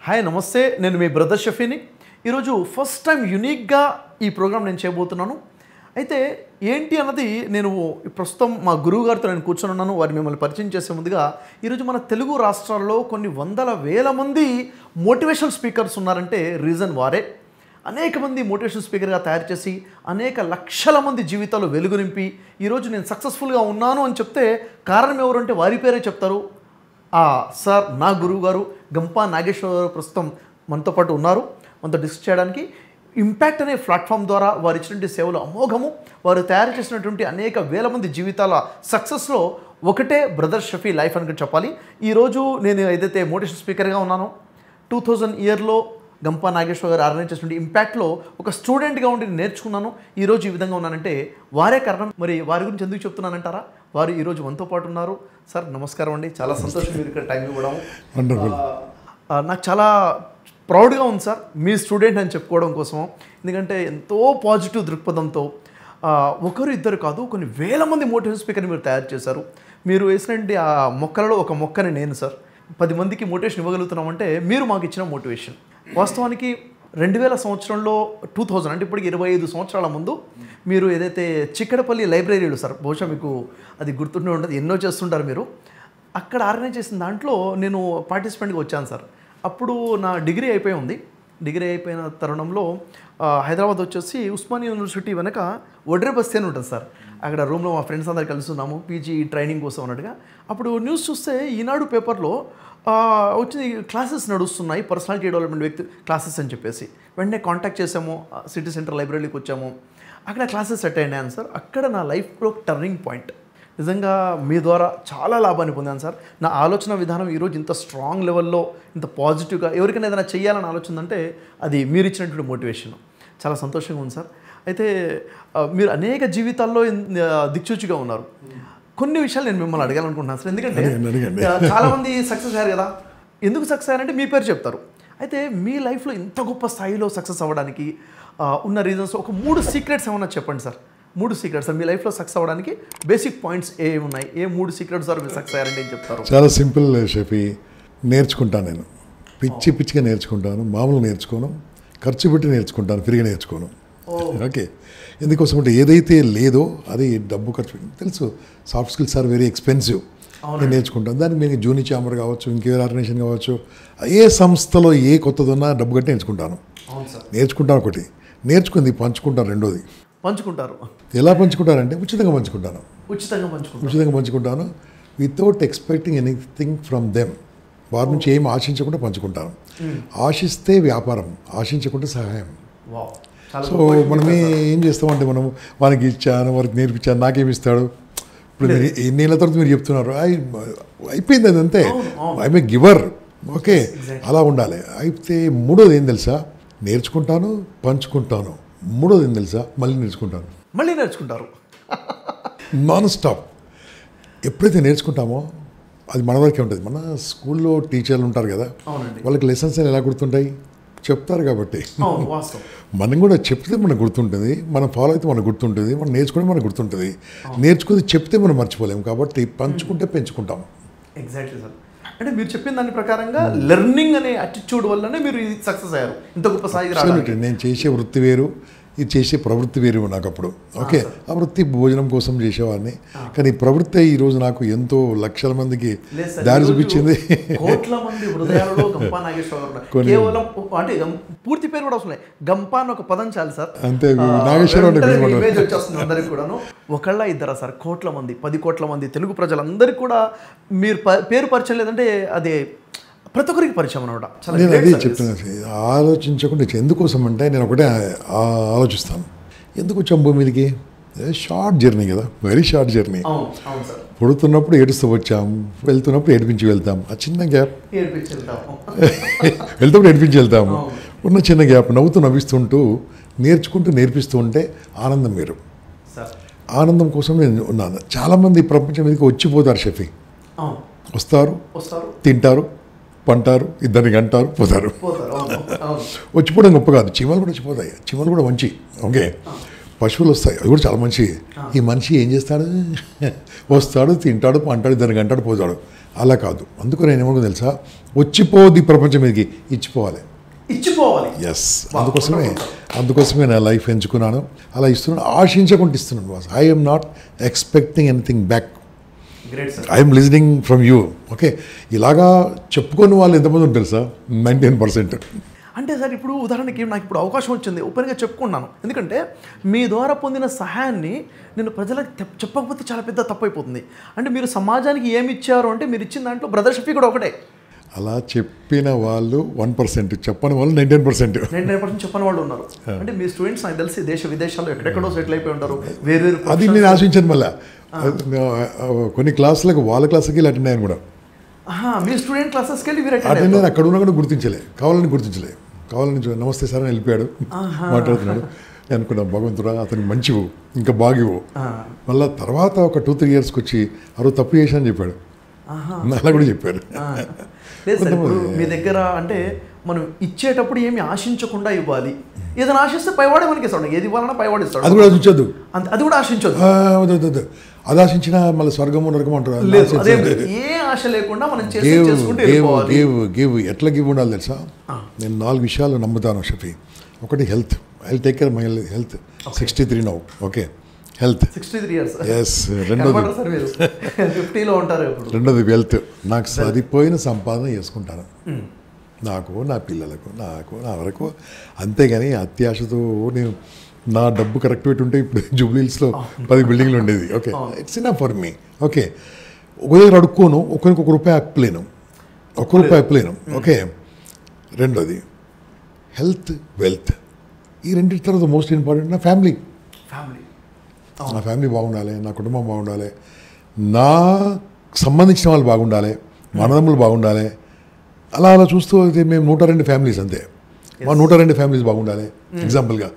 Hi నమస్తే, నేను మీ brother షఫీని. ఈరోజు ఫస్ట్ టైం యూనిక్గా ఈ ప్రోగ్రామ్ నేను చేయబోతున్నాను. అయితే ఏంటి అన్నది నేను ప్రస్తుతం మా గురువు గారితో నేను కూర్చొని ఉన్నాను. వారిని మిమ్మల్ని పరిచయం చేసే ముందుగా ఈరోజు మన తెలుగు రాష్ట్రాల్లో కొన్ని వందల వేల మంది మోటివేషనల్ స్పీకర్స్ ఉన్నారంటే రీజన్ వారే. అనేక మంది మోటివేషన్ స్పీకర్గా తయారు చేసి అనేక లక్షల మంది జీవితాలు వెలుగు నింపి ఈరోజు నేను సక్సెస్ఫుల్గా ఉన్నాను అని చెప్తే కారణం ఎవరంటే వారి పేరే చెప్తారు. సార్, నా గురువు గారు గంపా నాగేశ్వర గారు ప్రస్తుతం మనతో పాటు ఉన్నారు. మనతో డిస్కస్ చేయడానికి ఇంపాక్ట్ అనే ప్లాట్ఫామ్ ద్వారా వారు ఇచ్చినటువంటి సేవలు అమోఘము. వారు తయారు చేసినటువంటి అనేక వేల మంది జీవితాల సక్సెస్లో ఒకటే బ్రదర్ షఫీ లైఫ్ అని చెప్పాలి. ఈరోజు నేను ఏదైతే మోటివేషన్ స్పీకర్గా ఉన్నానో 2000 ఇయర్లో గంపా నాగేశ్వర గారు ఆర్గనైజ్ చేసినటువంటి ఇంపాక్ట్లో ఒక స్టూడెంట్గా ఉండి నేర్చుకున్నాను. ఈరోజు ఈ విధంగా ఉన్నానంటే వారే కారణం. మరి వారి గురించి ఎందుకు చెప్తున్నానంటారా? వారు ఈరోజు మనతో పాటు ఉన్నారు. సార్ నమస్కారం అండి, చాలా సంతోషం మీరు ఇక్కడ టైం ఇవ్వడం. నాకు చాలా ప్రౌడ్గా ఉంది సార్ మీ స్టూడెంట్ అని చెప్పుకోవడం కోసం. ఎందుకంటే ఎంతో పాజిటివ్ దృక్పథంతో ఒకరు ఇద్దరు కాదు కొన్ని వేల మంది మోటివేషన్ స్పీకర్ని మీరు తయారు చేశారు. మీరు వేసినటువంటి ఆ మొక్కలలో ఒక మొక్కని నేను సార్ 10 మందికి మోటివేషన్ ఇవ్వగలుగుతున్నామంటే మీరు మాకు ఇచ్చిన మోటివేషన్. వాస్తవానికి 2000 సంవత్సరంలో 2000 అంటే ఇప్పటికి 25 సంవత్సరాల ముందు మీరు ఏదైతే చిక్కడపల్లి లైబ్రరీలు సార్, బహుశా మీకు అది గుర్తుండే ఉంటుంది, ఎన్నో చేస్తుంటారు మీరు. అక్కడ ఆర్గనైజ్ చేసిన దాంట్లో నేను పార్టిసిపెంట్గా వచ్చాను సార్. అప్పుడు నా డిగ్రీ అయిపోయి ఉంది. డిగ్రీ అయిపోయిన తరుణంలో హైదరాబాద్ వచ్చేసి ఉస్మానియా యూనివర్సిటీ వెనక వడ్రే బస్తీ అని ఉంటుంది సార్. అక్కడ రూమ్లో మా ఫ్రెండ్స్ అందరు కలుస్తున్నాము పీజీ ట్రైనింగ్ కోసం అన్నట్టుగా. అప్పుడు న్యూస్ చూస్తే ఈనాడు పేపర్లో వచ్చి క్లాసెస్ నడుస్తున్నాయి, పర్సనాలిటీ డెవలప్మెంట్ వ్యక్తి క్లాసెస్ అని చెప్పేసి వెంటనే కాంటాక్ట్ చేసాము. సిటీ సెంటర్ లైబ్రరీకి వచ్చాము. అక్కడ క్లాసెస్ అటెండ్ అయ్యాను సార్. అక్కడ నా లైఫ్లో టర్నింగ్ పాయింట్. నిజంగా మీ ద్వారా చాలా లాభాన్ని పొందాను సార్. నా ఆలోచన విధానం ఈరోజు ఇంత స్ట్రాంగ్ లెవెల్లో ఇంత పాజిటివ్గా ఎవరికైనా ఏదైనా చేయాలని ఆలోచన అంటే అది మీరు ఇచ్చినటువంటి మోటివేషన్. చాలా సంతోషంగా ఉంది సార్. అయితే మీరు అనేక జీవితాల్లో దిక్సూచిగా ఉన్నారు. కొన్ని విషయాలు నేను మిమ్మల్ని అడగాలనుకుంటున్నాను సార్. ఎందుకంటే చాలామంది సక్సెస్ అయ్యారు కదా. ఎందుకు సక్సెస్ అయ్యారంటే మీ పేరు చెప్తారు. అయితే మీ లైఫ్లో ఇంత గొప్ప స్థాయిలో సక్సెస్ అవ్వడానికి ఉన్న రీజన్స్ ఒక 3 సీక్రెట్స్ ఏమన్నా చెప్పండి సార్. 3 సీక్రెట్స్ మీ లైఫ్లో సక్సెస్ అవ్వడానికి బేసిక్ పాయింట్స్ ఏమి ఉన్నాయి? ఏ 3 సీక్రెట్స్ ద్వారా మీరు సక్సెస్ అయ్యారంటే ఏం చెప్తారు? చాలా సింపుల్ షఫీ. నేర్చుకుంటాను నేను, పిచ్చిగా నేర్చుకుంటాను. మామూలు నేర్చుకోను, ఖర్చు పెట్టి నేర్చుకుంటాను, ఫ్రీగా నేర్చుకోను. ఓకే, ఎందుకోసం అంటే ఏదైతే లేదో అది డబ్బు ఖర్చు పెట్టి తెలుసు. Soft skills are very expensive. నేను నేర్చుకుంటాను. దానికి మీరు జూనియర్ ఛాంబర్ కావచ్చు, ఇంకే ఆర్గనైజేషన్ కావచ్చు, ఏ సంస్థలో ఏ కొత్తది ఉన్నా డబ్బు కట్టి నేర్చుకుంటాను. నేర్చుకుంటాను ఒకటి, నేర్చుకుంది పంచుకుంటాను రెండోది. పంచుకుంటారు. ఎలా పంచుకుంటారంటే ఉచితంగా పంచుకుంటాను. ఉచితంగా పంచుకుంటాను without expecting anything from them. వారి నుంచి ఏం ఆశించకుండా పంచుకుంటాను. ఆశిస్తే వ్యాపారం, ఆశించకుండా సహాయం. సో మనం ఏం చేస్తామంటే మనం వానికి ఇచ్చాను, వారికి నేర్పించాను, నాకేమి ఇస్తాడు. ఇప్పుడు ఎన్నేళ్ళ తర్వాత మీరు చెప్తున్నారు అయిపోయింది, అది అంతే. I may giver. ఓకే, అలా ఉండాలి. అయితే మూడోది ఏం తెలుసా? నేర్చుకుంటాను, పంచుకుంటాను. మూడోది ఏం తెలుసా? మళ్ళీ నేర్చుకుంటారు. Non stop. ఎప్పుడైతే నేర్చుకుంటామో అది మన వరకే ఉంటుంది. మన స్కూల్లో టీచర్లు ఉంటారు కదా, వాళ్ళకి లెసన్స్ ఎలా గుర్తుంటాయి? చెప్తారు కాబట్టి. మనం కూడా చెప్తే మనకు గుర్తుంటుంది, మనం ఫాలో అయితే మనకు గుర్తుంటుంది, మనం నేర్చుకుంటే మనకు గుర్తుంటుంది. నేర్చుకుని చెప్తే మనం మర్చిపోలేము. కాబట్టి పంచుకుంటే పెంచుకుంటాం. Exactly sir. అంటే మీరు చెప్పిన దాని ప్రకారంగా లెర్నింగ్ అనే అటిట్యూడ్ వల్లనే మీరు సక్సెస్ అయ్యారు. ఇంత గొప్ప స్థాయికి నేను చేసే వృత్తి వేరు, ఇది చేసే ప్రవృత్తి వేరు నాకు అప్పుడు. ఓకే, ఆ వృత్తి భోజనం కోసం చేసేవాడిని. కానీ ప్రవృత్తి ఈరోజు నాకు ఎంతో లక్షల మందికి దారి చూపించింది. కోట్ల మంది హృదయాలలో గంపా నాగేశ్వర కేవలం అంటే పూర్తి పేరు కూడా వస్తున్నాయి. గంపా అని ఒక పదం చాలు సార్, అంతే. నాగేశ్వర ఇమేజ్ వచ్చేస్తుంది అందరికి కూడాను. ఒకళ్ళ ఇద్దరా సార్? కోట్ల మంది, 10 కోట్ల మంది తెలుగు ప్రజలందరికీ కూడా మీరు పేరు పరిచయం లేదంటే అదే ప్రతి ఒక్కరికి పరిచయం అనమాట. నేను అదే చెప్తున్నాను, ఆలోచించకుండా. ఎందుకోసం అంటే నేను ఒకటే ఆలోచిస్తాను, ఎందుకు వచ్చాం భూమి మీదకి? షార్ట్ జర్నీ కదా, వెరీ షార్ట్ జర్నీ. పుడుతున్నప్పుడు ఏడుస్తూ వచ్చాం, వెళ్తున్నప్పుడు ఏడిపించి వెళ్తాం. ఆ చిన్న గ్యాప్, వెళ్తున్నప్పుడు ఏడిపించి వెళ్తాము. ఉన్న చిన్న గ్యాప్ నవ్వుతూ నేర్చుకుంటూ నేర్పిస్తూ ఉంటే ఆనందం వేరు. ఆనందం కోసం నేను ఉన్నాను. చాలామంది ప్రపంచం మీదకి వచ్చిపోతారు షఫీ. వస్తారు, తింటారు, పంటారు, ఇద్దరిని గంటారు, పోతారు. వచ్చిపోవడం గొప్ప కాదు, చీమలు కూడా వచ్చిపోతాయి. చీమలు కూడా మంచి. ఓకే, పశువులు వస్తాయి, అవి కూడా చాలా మంచి. ఈ మనిషి ఏం చేస్తాడు, వస్తాడు, తింటాడు, పంటాడు, దానికి అంటాడు, పోతాడు. అలా కాదు. అందుకు నేను ఏమనుకో తెలుసా, వచ్చిపోది ప్రపంచం మీదకి, ఇచ్చిపోవాలి. ఎస్, అందుకోసమే నా లైఫ్ ఎంచుకున్నాను, అలా ఇస్తున్నాను, ఆశించకుండా ఇస్తున్నాను boss. I'm not expecting anything back, I'm listening from you. Okay, ఇలాగా చెప్పుకొని వాళ్ళు ఎంతమంది ఉంటారు తెలుసా, 99%. అంటే సార్ ఇప్పుడు ఉదాహరణకి నాకు ఇప్పుడు అవకాశం వచ్చింది, ఓపెన్గా చెప్పుకున్నాను. ఎందుకంటే మీ ద్వారా పొందిన సహాయాన్ని నేను ప్రజలకు చెప్పకపోతే చాలా పెద్ద తప్పు అయిపోతుంది. అంటే మీరు సమాజానికి ఏమి ఇచ్చారు అంటే మీరు ఇచ్చిన దాంట్లో బ్రదర్ షఫీ కూడా ఒకటే. అలా చెప్పిన వాళ్ళు 1%, చెప్పని వాళ్ళు 99%. 99% చెప్పని వాళ్ళు ఉన్నారు. అంటే మీ స్టూడెంట్స్ నాకు తెలిసి దేశ విదేశాల్లో ఎక్కడెక్కడో సెటిల్ అయిపోయి ఉంటారు, వేరు. అది నేను ఆశించాను. మళ్ళీ కొన్ని క్లాసులకు వాళ్ళ క్లాసుకి ఇలా అటెండ్ అయ్యాను కూడా. మీ స్టూడెంట్ క్లాసెస్కి వెళ్ళి మీరు అటెండ్ అయ్యాను. అక్కడ ఉన్నా కూడా గుర్తించలే. కావాలని నమస్తే సార్ అని వెళ్ళిపోయాడు, మాట్లాడుతున్నాడు. నేను అనుకున్నా, భగవంతుడా అతనికి మంచివు, ఇంకా బాగివు. మళ్ళీ తర్వాత ఒక 2-3 ఇయర్స్కి వచ్చి అరవై తప్పు చేశాను అని చెప్పాడు. అలా కూడా చెప్పారు. లేదు సార్, ఇప్పుడు మీ దగ్గర అంటే మనం ఇచ్చేటప్పుడు ఏమి ఆశించకుండా ఇవ్వాలి. ఏదైనా ఆశిస్తే పైవాడే మనకి ఇస్తాడు, ఏది ఇవ్వాలన్నా పైవాడు ఇస్తాడు. అది కూడా ఆశించొద్దు, అది కూడా ఆశించొద్దు. అది ఆశించినా మళ్ళీ స్వర్గము నరకం అంటారు. ఏ ఆశ లేకుండా మనం గివ్ ఎట్లా గివ్ ఉండాలి తెలుసా? నేను 4 విషయాలు నమ్ముతాను షఫీ. ఒకటి health, I will take care my health. 63 now. Okay, health. 63 years. Yes. రెండోది వెల్త్. నాకు సరిపోయిన సంపాదన చేసుకుంటాను, నాకు, నా పిల్లలకు, నా వరకు. అంతేగాని అత్యాశతో నేను నా డబ్బు కరెక్ట్ పెట్టి ఉంటే ఇప్పుడు జూబ్లీహిల్స్లో 10 బిల్డింగ్లు ఉండేది. Okay, it's enough for me. Okay, ఒక దగ్గర అడుక్కోను, ఒకరికి ₹1 అప్పలేను, ₹1 ఓకే. రెండోది హెల్త్, వెల్త్. ఈ రెండింటి తర్వాత మోస్ట్ ఇంపార్టెంట్ నా ఫ్యామిలీ. నా ఫ్యామిలీ బాగుండాలి, నా కుటుంబం బాగుండాలి, నా సంబంధించిన వాళ్ళు బాగుండాలి, మా అన్నదమ్ములు బాగుండాలి. అలా చూస్తూ అయితే మేము 102 ఫ్యామిలీస్ అంతే. మా 102 ఫ్యామిలీస్ బాగుండాలి ఎగ్జాంపుల్గా.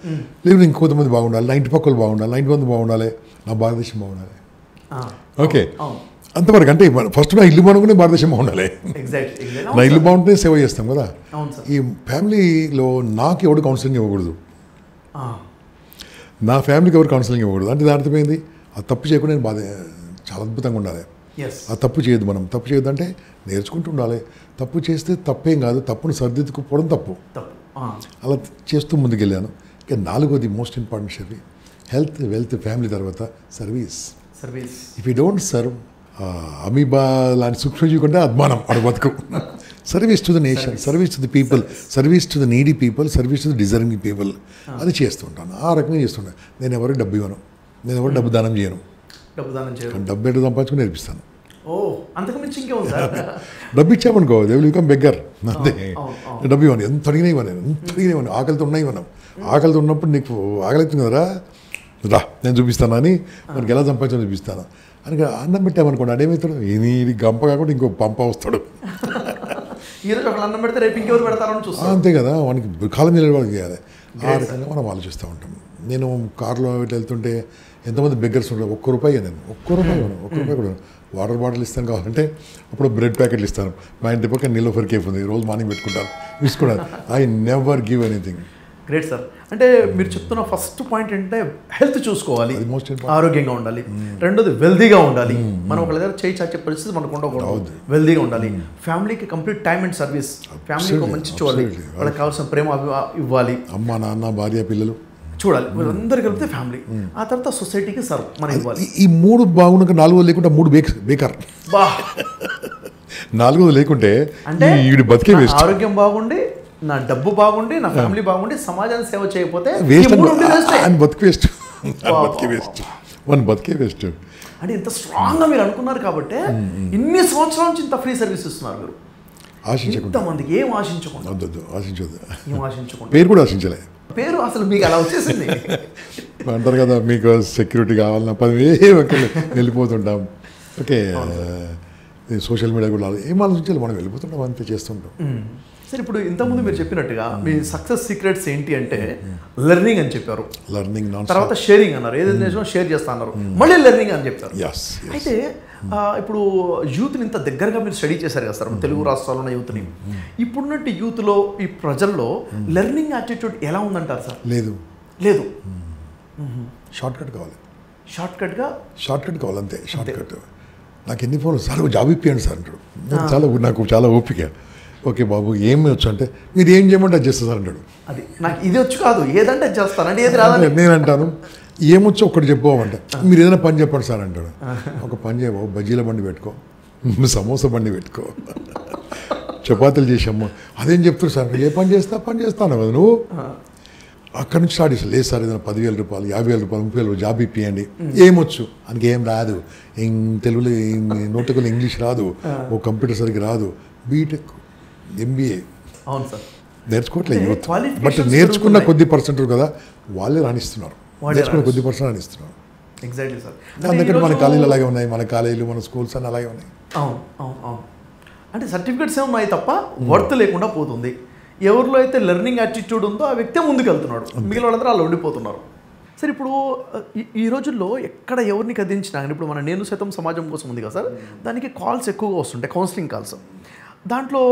లేదు ఇంకొంతమంది బాగుండాలి, 90 పక్కలు బాగుండాలి, 90 మంది బాగుండాలి, నా భారతదేశం బాగుండాలి. ఓకే, అంతవరకు. అంటే ఫస్ట్ నా ఇల్లు బాగుంటే భారతదేశం బాగుండాలి. నా ఇల్లు బాగుంటే సేవ చేస్తాం కదా. ఈ ఫ్యామిలీలో నాకు ఎవడు కౌన్సిలింగ్ ఇవ్వకూడదు, నా ఫ్యామిలీకి ఎవరు కౌన్సిలింగ్ ఇవ్వకూడదు. అంటే దాని అర్థమైంది, ఆ తప్పు చేయకుండా నేను చాలా అద్భుతంగా ఉండాలి. ఆ తప్పు చేయొద్దు. మనం తప్పు చేయొద్దు అంటే నేర్చుకుంటూ ఉండాలి. తప్పు చేస్తే తప్పేం కాదు, తప్పును సరిదిద్దుకుపోవడం తప్పు. అలా చేస్తూ ముందుకెళ్ళాను. ఇక 4వది మోస్ట్ ఇంపార్టెంట్ షఫీ, హెల్త్, వెల్త్, ఫ్యామిలీ తర్వాత service. If you don't serve, amoeba లాంటి సూక్ష్మజీవి కంటే అద్మానం అడు బతుకు. Service to the nation, service to the people, service to the needy people, service to the deserving people. అది చేస్తుంటాను, ఆ రకంగా చేస్తుంటాను. నేను ఎవరికి డబ్బు ఇవ్వను, నేను ఎవరికి డబ్బు దానం చేయను. డబ్బు ఎట్లా సంపాదించుకుని నేర్పిస్తాను. డబ్బు ఇచ్చామనుకో దే విల్ బికమ్ బెగ్గర్. అంతే, డబ్బు ఇవ్వను, ఎంత అడిగినా ఇవ్వను, ఆకలితో ఉన్నా ఇవ్వను. ఆకలితో ఉన్నప్పుడు నీకు ఆకలి అవుతుంది కదరా, రా నేను చూపిస్తాను అని మనకి ఎలా సంపాదించాలో చూపిస్తాను అని. అన్నం పెట్టామనుకోండి, అడేమవుతాడు, ఇది గంప కాకుండా ఇంకో పంప వస్తాడు. అంతే కదా, మనకి కాలం నిలబడి చేయాలి. ఆ రకంగా మనం ఆలోచిస్తూ ఉంటాం. నేను కారులో వెళ్తుంటే ఎంతమంది బెగ్గర్స్ ఉంటారు, ₹1 నేను ₹1 కూడా వాటర్ బాటిల్ ఇస్తాను కావాలంటే, అప్పుడు బ్రెడ్ ప్యాకెట్లు ఇస్తాను. మా ఇంటి పక్కన నీలోఫర్ కేఫ్ ఉంది, రోజు మార్నింగ్ పెట్టుకుంటాను, తీసుకున్నాను. I never give anything. Great sir. అంటే మీరు చెప్తున్న ఫస్ట్ పాయింట్ ఏంటంటే హెల్త్ చూసుకోవాలి, ఆరోగ్యంగా ఉండాలి. రెండోది వెల్దీగా ఉండాలి. మనం ఒకళ్ళ దగ్గర చేయి చాచే పరిస్థితి మనకు ఉండకూడదు, వెల్దీగా ఉండాలి. ఫ్యామిలీకి కంప్లీట్ టైమ్ అండ్ సర్వీస్, ఫ్యామిలీకి మంచి చూడాలి, వాళ్ళకి కావాల్సిన ప్రేమ ఇవ్వాలి. అమ్మ, నాన్న, భార్య, పిల్లలు చూడాలి, వీళ్ళందరూ కలిపితే ఫ్యామిలీ. ఆ తర్వాత సొసైటీకి సర్వ్ మనం ఇవ్వాలి. ఈ 3 బాగున్నాక 4వది లేకుంటే 3 బేకార్. 4వది లేకుంటే అంటే బతికే వేస్ట్. ఆరోగ్యం బాగుండి, నా డబ్బు బాగుండి, నా ఫ్యామిలీ బాగుండి, సమాజానికి సేవ చేయకపోతే బతికే వేస్ట్. అంటే ఇంత స్ట్రాంగ్గా మీరు అనుకున్నారు కాబట్టి ఇన్ని సంవత్సరాల నుంచి ఇంత ఫ్రీ సర్వీస్ ఇస్తున్నారు మీరు. ఇంతమందికి ఏం ఆశించకూడదు, పేరు కూడా ఆశించలే. పేరు అసలు మీకు అలా వచ్చేసింది. అంటారు కదా, మీకు సెక్యూరిటీ కావాలన్నా 10 వెళ్ళిపోతుంటాం. ఓకే, సోషల్ మీడియా కూడా ఏం ఆలోచించాలి, మనం వెళ్ళిపోతుంటాం, అంతే చేస్తుంటాం. సార్, ఇప్పుడు ఇంతకుముందు మీరు చెప్పినట్టుగా మీ సక్సెస్ సీక్రెట్స్ ఏంటి అంటే లెర్నింగ్ అని చెప్పారు, తర్వాత షేరింగ్ అన్నారు, ఏదైనా షేర్ చేస్తా అన్నారు, మళ్ళీ లెర్నింగ్ అని చెప్పారు. అయితే ఇప్పుడు యూత్ని ఇంత దగ్గరగా మీరు స్టడీ చేశారు కదా సార్, తెలుగు రాష్ట్రాల్లో ఉన్న యూత్ని. ఇప్పుడున్నట్టు యూత్లో, ఈ ప్రజల్లో లెర్నింగ్ యాటిట్యూడ్ ఎలా ఉందంటారు సార్? లేదు. షార్ట్ కట్ కావాలి, షార్ట్ కట్ కావాలి అంతే. Short cut. నాకు ఎన్ని ఫోన్లు సార్ జాబ్ ఇప్పియండి సార్ అంటాడు. నాకు చాలా ఓపిక. ఓకే బాబు ఏమి వచ్చు అంటే మీరు ఏం చేయమంటే అది చేస్తా సార్ అంటాడు. అది నాకు ఇది వచ్చు కాదు ఏదంటే చేస్తానంటే ఏది రాదు. నేను అంటాను ఏమొచ్చో ఒక్కటి చెప్పుకోమంట. మీరు ఏదైనా పని చెప్పండి సార్ అంటాడు. ఒక పని చేయవు, బజ్జీల బండి పెట్టుకో, సమోసా బండి పెట్టుకో, చపాతీలు చేసాము. అదేం చెప్తారు సార్, ఏ పని చేస్తాను కదా నువ్వు. అక్కడి నుంచి స్టార్ట్ చేస్తాను. లేదు సార్ ఏదైనా 10,000 రూపాయలు 50,000 రూపాయలు 30,000 జాబ్ ఇప్పియండి. ఏమొచ్చు అందుకే ఏం రాదు, తెలుగులో నోటికలు ఇంగ్లీష్ రాదు, ఓ కంప్యూటర్ సరిగ్గా రాదు, బీటెక్ MBA. అవును సార్ నేర్చుకోవట్లేదు యూత్. బట్ నేర్చుకున్న కొద్ది పర్సెంట్ కదా వాళ్ళే రాణిస్తున్నారు, నేర్చుకున్న కొద్ది పర్సెంట్ రాణిస్తున్నారు. Exactly sir. అందుకంటే మన కాలేజీలు అలాగే ఉన్నాయి, మన కాలేజీలు మన స్కూల్స్ అన్నీ అలాగే ఉన్నాయి. అవును అంటే సర్టిఫికేట్స్ ఏమున్నాయి తప్ప వర్త్ లేకుండా పోతుంది. ఎవరిలో అయితే లెర్నింగ్ యాటిట్యూడ్ ఉందో ఆ వ్యక్తే ముందుకు వెళ్తున్నాడు, మిగిలిన వాళ్ళందరూ వాళ్ళు ఉండిపోతున్నారు. సార్ ఇప్పుడు ఈ రోజుల్లో ఎక్కడ ఎవరిని కదిలించినా ఇప్పుడు మన నేను సైతం సమాజం కోసం ఉంది కదా సార్, దానికి కాల్స్ ఎక్కువగా వస్తుంటాయి, కౌన్సిలింగ్ కాల్స్. దాంట్లో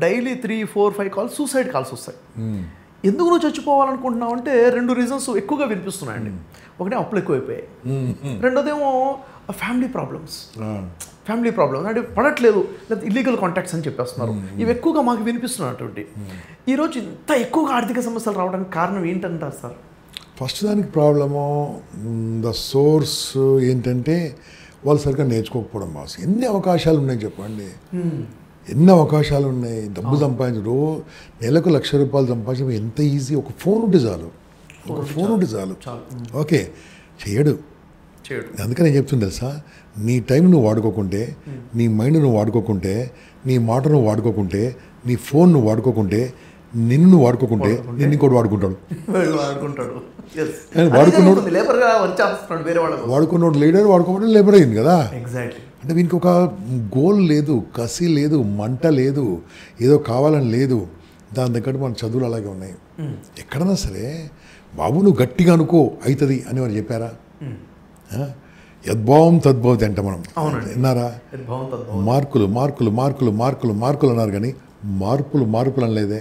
డైలీ 3, 4, 5 కాల్స్ సూసైడ్ కాల్స్ వస్తాయి. ఎందుకు నువ్వు చచ్చిపోవాలనుకుంటున్నావు అంటే 2 రీజన్స్ ఎక్కువగా వినిపిస్తున్నాయండి. ఒకటే అప్పులు ఎక్కువైపోయాయి, రెండోదేమో ఫ్యామిలీ ప్రాబ్లమ్స్ అంటే పడట్లేదు, లేదా ఇల్లీగల్ కాంటాక్ట్స్ అని చెప్పేస్తున్నారు. ఇవి ఎక్కువగా మాకు వినిపిస్తున్నటువంటి. ఈరోజు ఇంత ఎక్కువగా ఆర్థిక సమస్యలు రావడానికి కారణం ఏంటంటారు సార్? ఫస్ట్ దానికి ప్రాబ్లము ద సోర్స్ ఏంటంటే వాళ్ళు సరిగ్గా నేర్చుకోకపోవడం. బాస్ ఎన్ని అవకాశాలు ఉన్నాయి చెప్పండి, ఎన్ని అవకాశాలు ఉన్నాయి. డబ్బు సంపాదించడం, నెలకు ₹1,00,000 సంపాదించడం ఎంత ఈజీ. ఒక ఫోన్ ఉంటే చాలు. ఓకే చేయడు. అందుకని నేను చెప్తుంది తెలుసా, నీ టైం నువ్వు వాడుకోకుంటే, నీ మైండ్ నువ్వు వాడుకోకుంటే, నీ మాట నువ్వు వాడుకోకుంటే, నీ ఫోన్ నువ్వు వాడుకోకుంటే, నిన్ను వాడుకోకుంటే నేను ఇంకోటి వాడుకుంటాడు. వాడుకున్నాడు లీడర్, వాడుకోవడం లేబర్ అయింది కదా. అంటే వీనికి ఒక గోల్ లేదు, కసి లేదు, మంట లేదు, ఏదో కావాలని లేదు. దాని దగ్గర మన చదువులు అలాగే ఉన్నాయి. ఎక్కడన్నా సరే బాబు నువ్వు గట్టిగా అనుకో అవుతుంది అని వారు చెప్పారా? యద్భావం తద్భవతి అంట మనం విన్నారా? మార్కులు మార్కులు మార్కులు మార్కులు మార్కులు అన్నారు కానీ మార్పులు అనలేదే.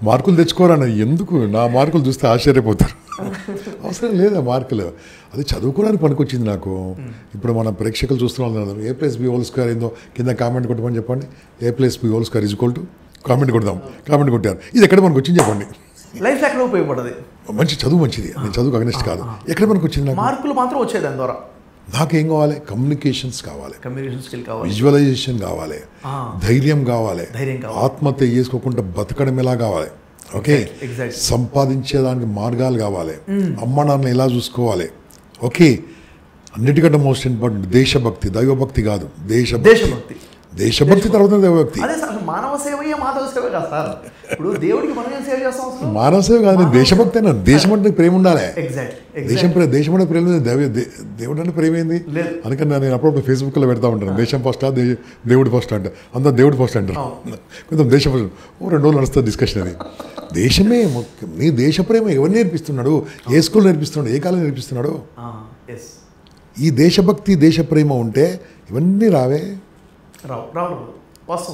మార్కులు తెచ్చుకోరన్న. ఎందుకు? నా మార్కులు చూస్తే ఆశ్చర్యపోతారు. అవసరం లేదా మార్కులు, అది చదువుకోవడానికి పనికొచ్చింది నాకు. ఇప్పుడు మన ప్రేక్షకులు చూస్తున్నాం, A+B² ఏందో కింద కామెంట్ కొట్టమని చెప్పండి. A+B² కామెంట్ కొడదాం. కామెంట్ కొట్టారు, ఇది ఎక్కడ మనకు వచ్చింది చెప్పండి. లైఫ్ ఎక్కడ ఉపయోగపడదు. మంచి చదువు మంచిది, నేను చదువుకు అగ్నిస్ట్ కాదు. ఎక్కడ మనకు వచ్చింది? మార్కులు మాత్రం వచ్చేది దాని ద్వారా. నాకేం కావాలి? కమ్యూనికేషన్స్ కావాలి, కమ్యూనికేషన్ స్కిల్ కావాలి, విజువలైజేషన్ కావాలి, ధైర్యం కావాలి, ఆత్మహత్య చేసుకోకుండా బతకడం ఎలా కావాలి, ఓకే, సంపాదించేదానికి మార్గాలు కావాలి, అమ్మ నాన్న ఎలా చూసుకోవాలి, ఓకే, అన్నిటికంటే మోస్ట్ ఇంపార్టెంట్ దేశభక్తి. దైవభక్తి కాదు, దేశభక్తి. దేశభక్తి తర్వాత దైవభక్తి. మానవ సేవయే మాధవ సేవ కదా సార్. ఇప్పుడు దేవుడికి మనం ఏం సేవ చేస్తాం? మానవ సేవ కాదు, నేను దేశభక్తి అన్నా. దేశం అంటే ప్రేమ ఉండాలి. దేశం అంటే ప్రేమ లేదు, దేవుడు అంటే ప్రేమ ఏంది? అందుకని నేను అప్పుడప్పుడు ఫేస్బుక్లో పెడతా ఉంటాను, దేశం ఫస్ట్ దేవుడు ఫస్ట్ అంటే. అంతా దేవుడు ఫస్ట్ అంటారు, కొంచెం దేశం ఫస్ట్. 2 రోజులు నడుస్తుంది డిస్కషన్. అది దేశమే నీ దేశ ప్రేమ ఎవరు నేర్పిస్తున్నాడు? ఏ స్కూల్ నేర్పిస్తున్నాడు? ఏ కాలం నేర్పిస్తున్నాడు? ఈ దేశభక్తి దేశ ప్రేమ ఉంటే ఇవన్నీ రావే.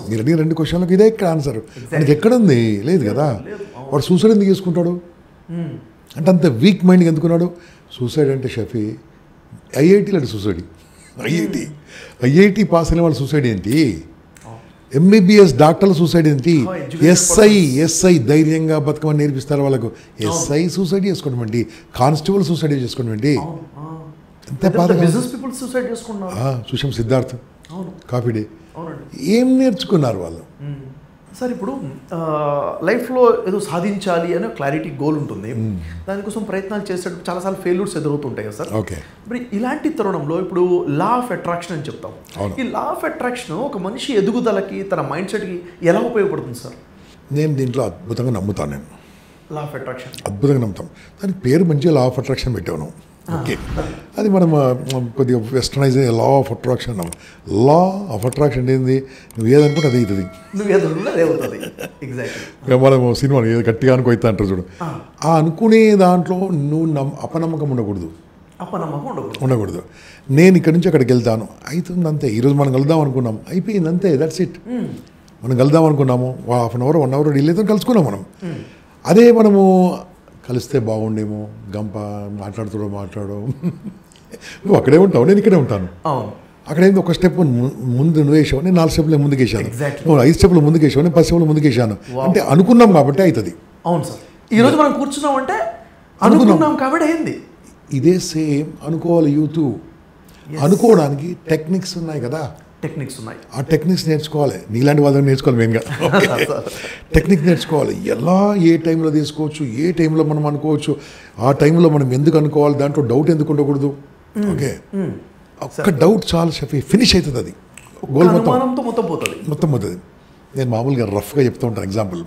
మీరు అడిగిన 2 క్వశ్చన్లకు ఇదే ఇక్కడ ఆన్సర్. మనకి ఎక్కడుంది? లేదు కదా. వాడు సూసైడ్ ఎందుకు చేసుకుంటాడు అంటే అంత వీక్ మైండ్కి ఎందుకున్నాడు? సూసైడ్ అంటే షఫీ ఐఐటీలు అంటే సూసైడ్. ఐఐటీ పాస్ అయిన వాళ్ళు సూసైడ్ ఏంటి? MBBS డాక్టర్ల సూసైడ్ ఏంటి? ఎస్ఐ ధైర్యంగా బతకమని నేర్పిస్తారు వాళ్ళకు. ఎస్ఐ సూసైడ్ చేసుకోవడం ఏంటి? కానిస్టేబుల్ సూసైడ్ చేసుకోవడం ఏంటి? ఎంత బాధ. చూసాం సిద్ధార్థ్, కాఫీ డే. ఏం నేర్చుకున్నారు వాళ్ళు? సార్ ఇప్పుడు లైఫ్లో ఏదో సాధించాలి అనే క్లారిటీ గోల్ ఉంటుంది, దానికోసం ప్రయత్నాలు చేసేటప్పుడు చాలాసార్లు ఫెయిల్యూర్స్ ఎదురవుతుంటాయి కదా సార్. ఓకే, ఇప్పుడు ఇలాంటి తరుణంలో ఇప్పుడు లా ఆఫ్ అట్రాక్షన్ అని చెప్తాం. ఈ లా ఆఫ్ అట్రాక్షన్ ఒక మనిషి ఎదుగుదలకి, తన మైండ్ సెట్కి ఎలా ఉపయోగపడుతుంది సార్? నేను దీంట్లో అద్భుతంగా నమ్ముతాను. నేను లా ఆఫ్ అట్రాక్షన్ అద్భుతంగా నమ్ముతాం. దానికి పేరు మంచిగా లా ఆఫ్ అట్రాక్షన్ పెట్టాను. ఓకే, అది మనం కొద్దిగా westernise law of attraction. Law of attraction ఏంది? నువ్వు ఏదనుకుంటే అది అవుతుంది. మనం సినిమా ఏదో గట్టిగా అనుకోయితా అంటారు చూడు, ఆ అనుకునే దాంట్లో నువ్వు అపనమ్మకం ఉండకూడదు. నేను ఇక్కడి నుంచి అక్కడికి వెళ్తాను, అవుతుంది అంతే. ఈరోజు మనం కలుద్దాం అనుకున్నాం, అయిపోయింది అంతే, దట్స్ ఇట్. మనం కలుద్దాం అనుకున్నాము, 1 అవర్ 1 అవర్ డీల్ అయితే కలుసుకున్నాం మనం. అదే మనము కలిస్తే బాగుండేమో, గంప మాట్లాడు నువ్వు అక్కడే ఉంటావు, నేను ఇక్కడే ఉంటాను. అవును, అక్కడేంది ఒక స్టెప్ ముందు నువ్వు వేసావు, నేను 4 స్టెప్లు ముందుకు వేసాను, Exactly. నువ్వు 5 స్టెప్లు ముందుకు వేసావు, నేను 10 స్టెప్లు ముందుకు వేసాను. అంటే అనుకున్నాం కాబట్టి అవుతుంది. అవును సార్, ఈరోజు మనం కూర్చున్నాం అంటే అనుకున్నాం కాబట్టి అయింది. ఇదే సేమ్ అనుకోవాలి యూత్. అనుకోవడానికి టెక్నిక్స్ ఉన్నాయి కదా, టెక్నిక్స్ ఉన్నాయి. ఆ టెక్నిక్స్ నేర్చుకోవాలి. నీలాంటి వాళ్ళని నేర్చుకోవాలి మెయిన్గా. టెక్నిక్ నేర్చుకోవాలి. ఎలా ఏ టైంలో తీసుకోవచ్చు, ఏ టైంలో మనం అనుకోవచ్చు, ఆ టైంలో మనం ఎందుకు అనుకోవాలి, దాంట్లో డౌట్ ఎందుకు ఉండకూడదు. ఓకే, ఒక్క డౌట్ చాలా షఫీ ఫినిష్ అవుతుంది, అది గోల్ మొత్తం పోతుంది. నేను మామూలుగా రఫ్గా చెప్తూ ఉంటాను. ఎగ్జాంపుల్,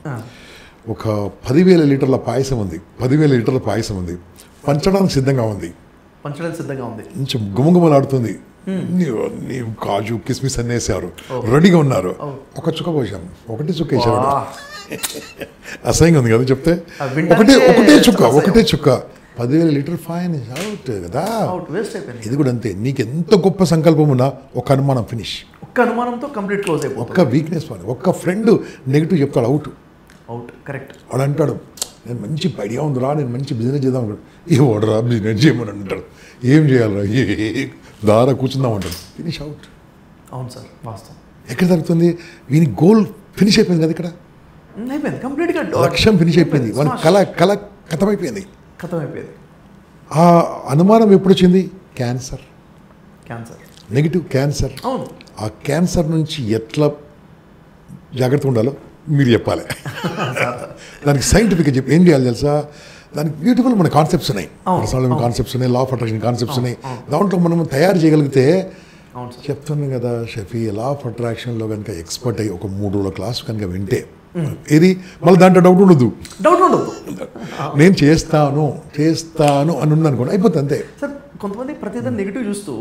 ఒక 10,000 లీటర్ల పాయసం ఉంది, 10,000 లీటర్ల పాయసం ఉంది, పంచడానికి సిద్ధంగా ఉంది, కొంచెం గుమగుమలాడుతుంది. నీవు కాజు కిస్మిస్ అన్నీ వేసారు, రెడీగా ఉన్నారు. ఒక చుక్క పోసాం, ఒకటి చుక్క వేసాడు. అసహ్యంగా ఉంది కదా చెప్తే. ఒకటే చుక్క 10,000 లీటర్ ఫైన్ అవుట్ కదా. ఇది కూడా అంతే. నీకు ఎంత గొప్ప సంకల్పం ఉన్నా ఒక అనుమానం ఫినిష్. ఒక్క అనుమానంతో కంప్లీట్ క్లోజ్ అయిపోతుంది. ఒక్క వీక్నెస్ పని, ఒక్క ఫ్రెండ్ నెగిటివ్ చెప్తాడు, అవుట్. కరెక్ట్. వాడు అంటాడు, నేను మంచి ఐడియా ఉందిరా, నేను మంచి బిజినెస్ చేద్దాం అంటాడు. ఏ వాడరా బిజినెస్ చేయమని అంటాడు. ఏం చేయాలరా, దారా కూర్చుందాం అంటాడు. Finish out. అవును సార్, వాస్తవం. ఎక్కడ జరుగుతుంది? వీని గోల్ ఫినిష్ అయిపోయింది కదా, ఇక్కడ అయిపోయింది కంప్లీట్గా. లక్ష్యం ఫినిష్ అయిపోయింది, వాని కళ కథమైపోయింది. ఆ అనుమానం ఎప్పుడు వచ్చింది? Cancer, negative cancer. అవును. ఆ క్యాన్సర్ నుంచి ఎట్లా జాగ్రత్త ఉండాలో మీరు చెప్పాలి. దానికి సైంటిఫిక్గా చెప్పి ఏం చేయాలి తెలుసా? దానికి బ్యూటిఫుల్ మన కాన్సెప్ట్స్ ఉన్నాయి, పర్సనల్ కాన్సెప్ట్స్ ఉన్నాయి, లా ఆఫ్ అట్రాక్షన్ కాన్సెప్ట్స్ ఉన్నాయి. దాంట్లో మనం తయారు చేయగలిగితే, చెప్తున్నాను కదా షఫీ, లా ఆఫ్ అట్రాక్షన్లో కనుక ఎక్స్పర్ట్ అయ్యి ఒక 3 రోజుల క్లాస్ కనుక వింటే, ఇది మళ్ళీ దాంట్లో డౌట్ ఉండదు. నేను చేస్తాను అని ఉందనుకోండి, అయిపోతుంది అంతే. సార్, కొంతమంది ప్రతిదీ నెగిటివ్ చూస్తూ